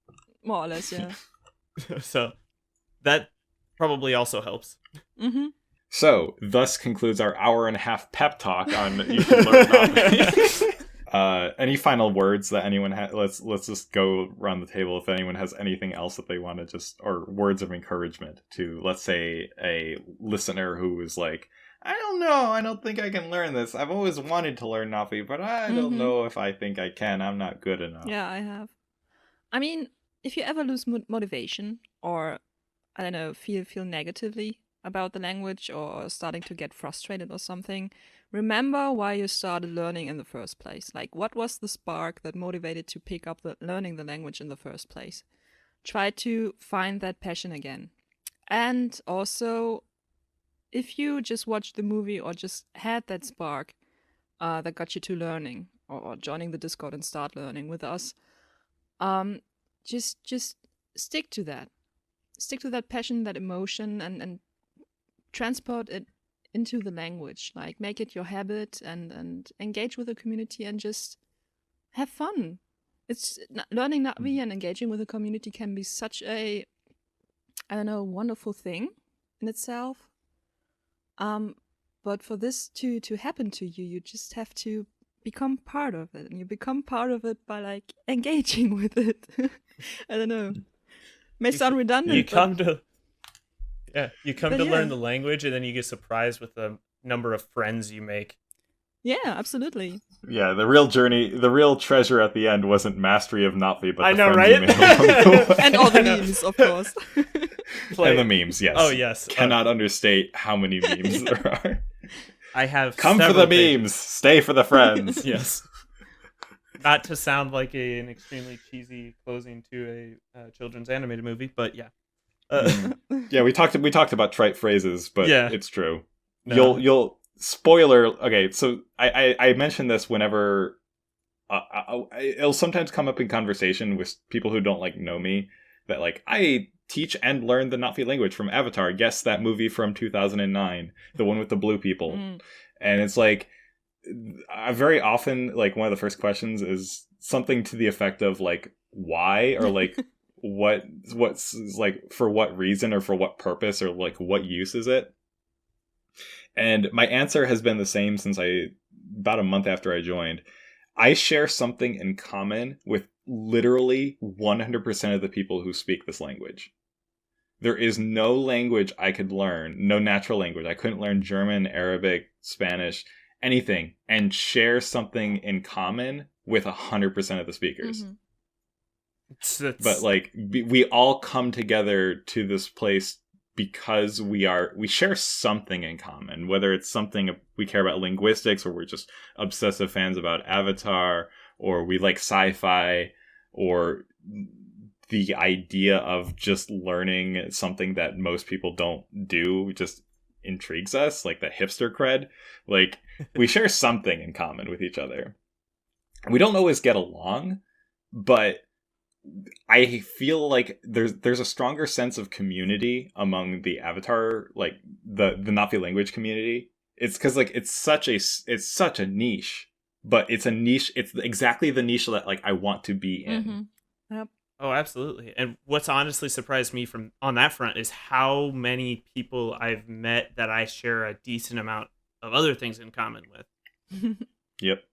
More or less, yeah. So that probably also helps. Mm-hmm. So, thus concludes our hour-and-a-half pep talk on You Can Learn Na'vi. Any final words that anyone has? Let's just go around the table if anyone has anything else that they want to just, or words of encouragement to, let's say, a listener who is like, I don't know, I don't think I can learn this. I've always wanted to learn Na'vi, but I don't know if I think I can. I'm not good enough. Yeah, I have. I mean, if you ever lose motivation, or, I don't know, feel negatively about the language, or starting to get frustrated or something, remember why you started learning in the first place. Like, what was the spark that motivated to pick up learning the language in the first place? Try to find that passion again. And also, if you just watched the movie or just had that spark that got you to learning, or joining the Discord and start learning with us, just stick to that. Stick to that passion, that emotion, and transport it into the language. Like, make it your habit, and engage with the community and just have fun. It's learning Na'vi and engaging with the community can be such a, I don't know, wonderful thing in itself. But for this to happen to you, you just have to become part of it, and you become part of it by like engaging with it. I don't know. May sound redundant. You come to learn yeah. the language, and then you get surprised with the number of friends you make. Yeah, absolutely. Yeah, the real journey, the real treasure at the end wasn't mastery of Na'vi, but I the know, friends you right? made along the way. And all the memes, of course. And the memes, yes. Oh, yes. Cannot understate how many memes there are. I have Come for the memes, stay for the friends. Yes. Not to sound like an extremely cheesy closing to a children's animated movie, but yeah. Yeah, we talked about trite phrases, but yeah. It's true. No. You'll spoiler. Okay, so I mentioned this whenever it'll sometimes come up in conversation with people who don't like know me, that like I teach and learn the Na'vi language from Avatar. Guess that movie from 2009, the one with the blue people. And it's like, very often, like, one of the first questions is something to the effect of like, why, or like what's like, for what reason, or for what purpose, or like what use is it? And my answer has been the same since about a month after I joined. I share something in common with literally 100% of the people who speak this language. There is no language I could learn, no natural language. I couldn't learn German, Arabic, Spanish, anything, and share something in common with 100% of the speakers. But like, we all come together to this place because we share something in common, whether it's something we care about linguistics, or we're just obsessive fans about Avatar, or we like sci-fi, or the idea of just learning something that most people don't do just intrigues us, like the hipster cred. Like, we share something in common with each other. We don't always get along, but I feel like there's a stronger sense of community among the Avatar, like the Na'vi language community. It's because like it's such a niche, but it's a niche. It's exactly the niche that like I want to be in. Yep. Oh, absolutely. And what's honestly surprised me from on that front is how many people I've met that I share a decent amount of other things in common with. Yep.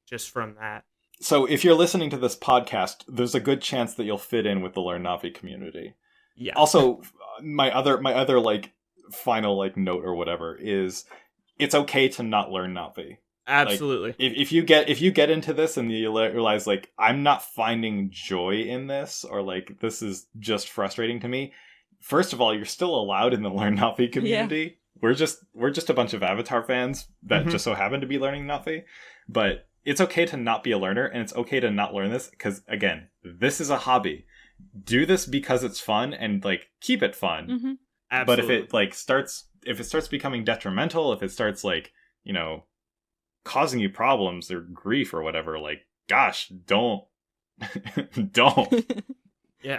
Just from that. So if you're listening to this podcast, there's a good chance that you'll fit in with the learnna'vi community. Yeah. Also, my other like final like note or whatever is it's okay to not learn Na'vi. Absolutely. Like, if you get into this and you realize like I'm not finding joy in this, or like this is just frustrating to me. First of all, you're still allowed in the learnna'vi community. Yeah. We're just a bunch of Avatar fans that just so happen to be learning Na'vi, but it's okay to not be a learner, and it's okay to not learn this because, again, this is a hobby. Do this because it's fun, and like keep it fun. Mm-hmm. Absolutely. But if it starts becoming detrimental, if it starts like, you know, causing you problems or grief or whatever, like, gosh, don't. Yeah.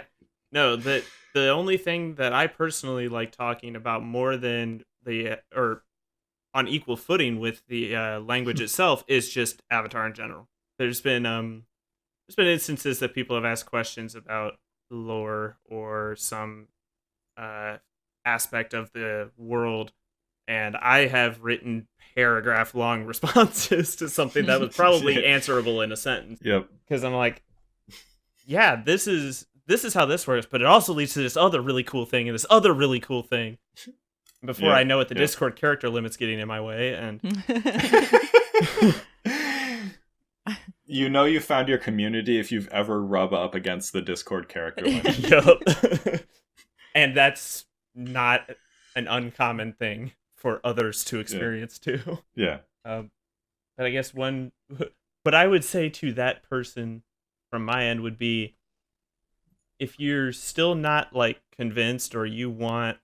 No, the only thing that I personally like talking about more than or on equal footing with the language itself is just Avatar in general. There's been instances that people have asked questions about lore or some aspect of the world, and I have written paragraph-long responses to something that was probably answerable in a sentence. Yep. Because I'm like, yeah, this is how this works, but it also leads to this other really cool thing and this other really cool thing. Before I know it, the Discord character limit's getting in my way, and you know you found your community if you've ever rub up against the Discord character limit. Yup. And that's not an uncommon thing for others to experience too. Yeah. But I guess what I would say to that person from my end would be, if you're still not like convinced, or you want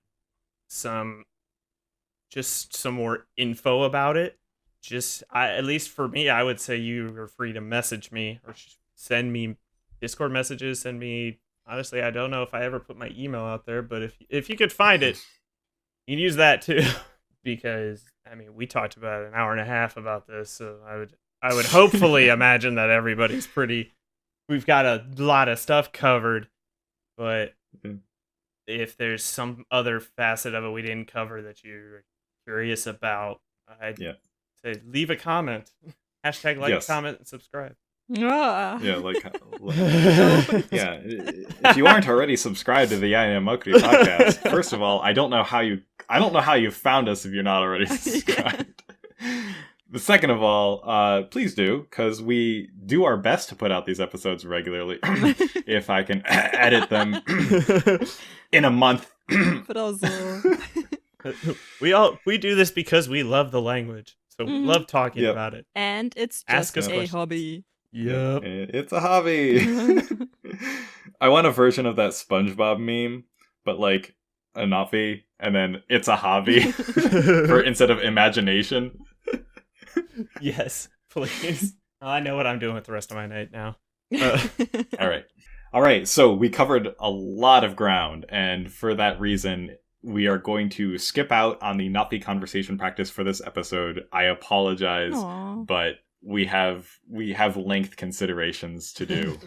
some more info about it, at least for me, I would say you are free to message me or send me Discord messages. Send me, honestly, I don't know if I ever put my email out there, but if you could find it, you can use that too. Because I mean, we talked about an hour and a half about this, so I would hopefully imagine that everybody's we've got a lot of stuff covered, but if there's some other facet of it we didn't cover that you're curious about, I'd say leave a comment. Hashtag like, comment, and subscribe. Ah. Yeah, yeah. If you aren't already subscribed to the Eana Mokri podcast, first of all, I don't know how you found us if you're not already subscribed. The second of all, please do, because we do our best to put out these episodes regularly. If I can edit them in a month. But also, we do this because we love the language, so we love talking about it. And it's just a hobby. Yep, it's a hobby. I want a version of that SpongeBob meme, but like a Na'vi, and then it's a hobby instead of imagination. Yes, please. I know what I'm doing with the rest of my night now. All right. So we covered a lot of ground, and for that reason, we are going to skip out on the Na'vi conversation practice for this episode. I apologize, but we have length considerations to do.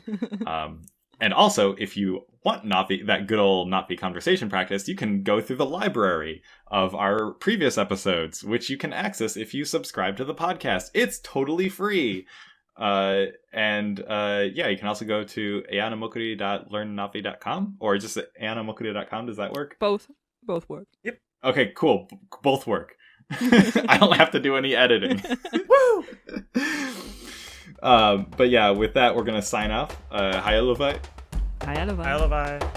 And also, if you want Na'vi, that good old Na'vi conversation practice, you can go through the library of our previous episodes, which you can access if you subscribe to the podcast. It's totally free. You can also go to eyanamokri.learnna'vi.com or just at eyanamokri.com. Does that work? Both work. Yep. Okay, cool. Both work. I don't have to do any editing. Woo! But yeah, with that, we're going to sign off. Hi, le'fya. Hi, le'fya. Hi, le'fya.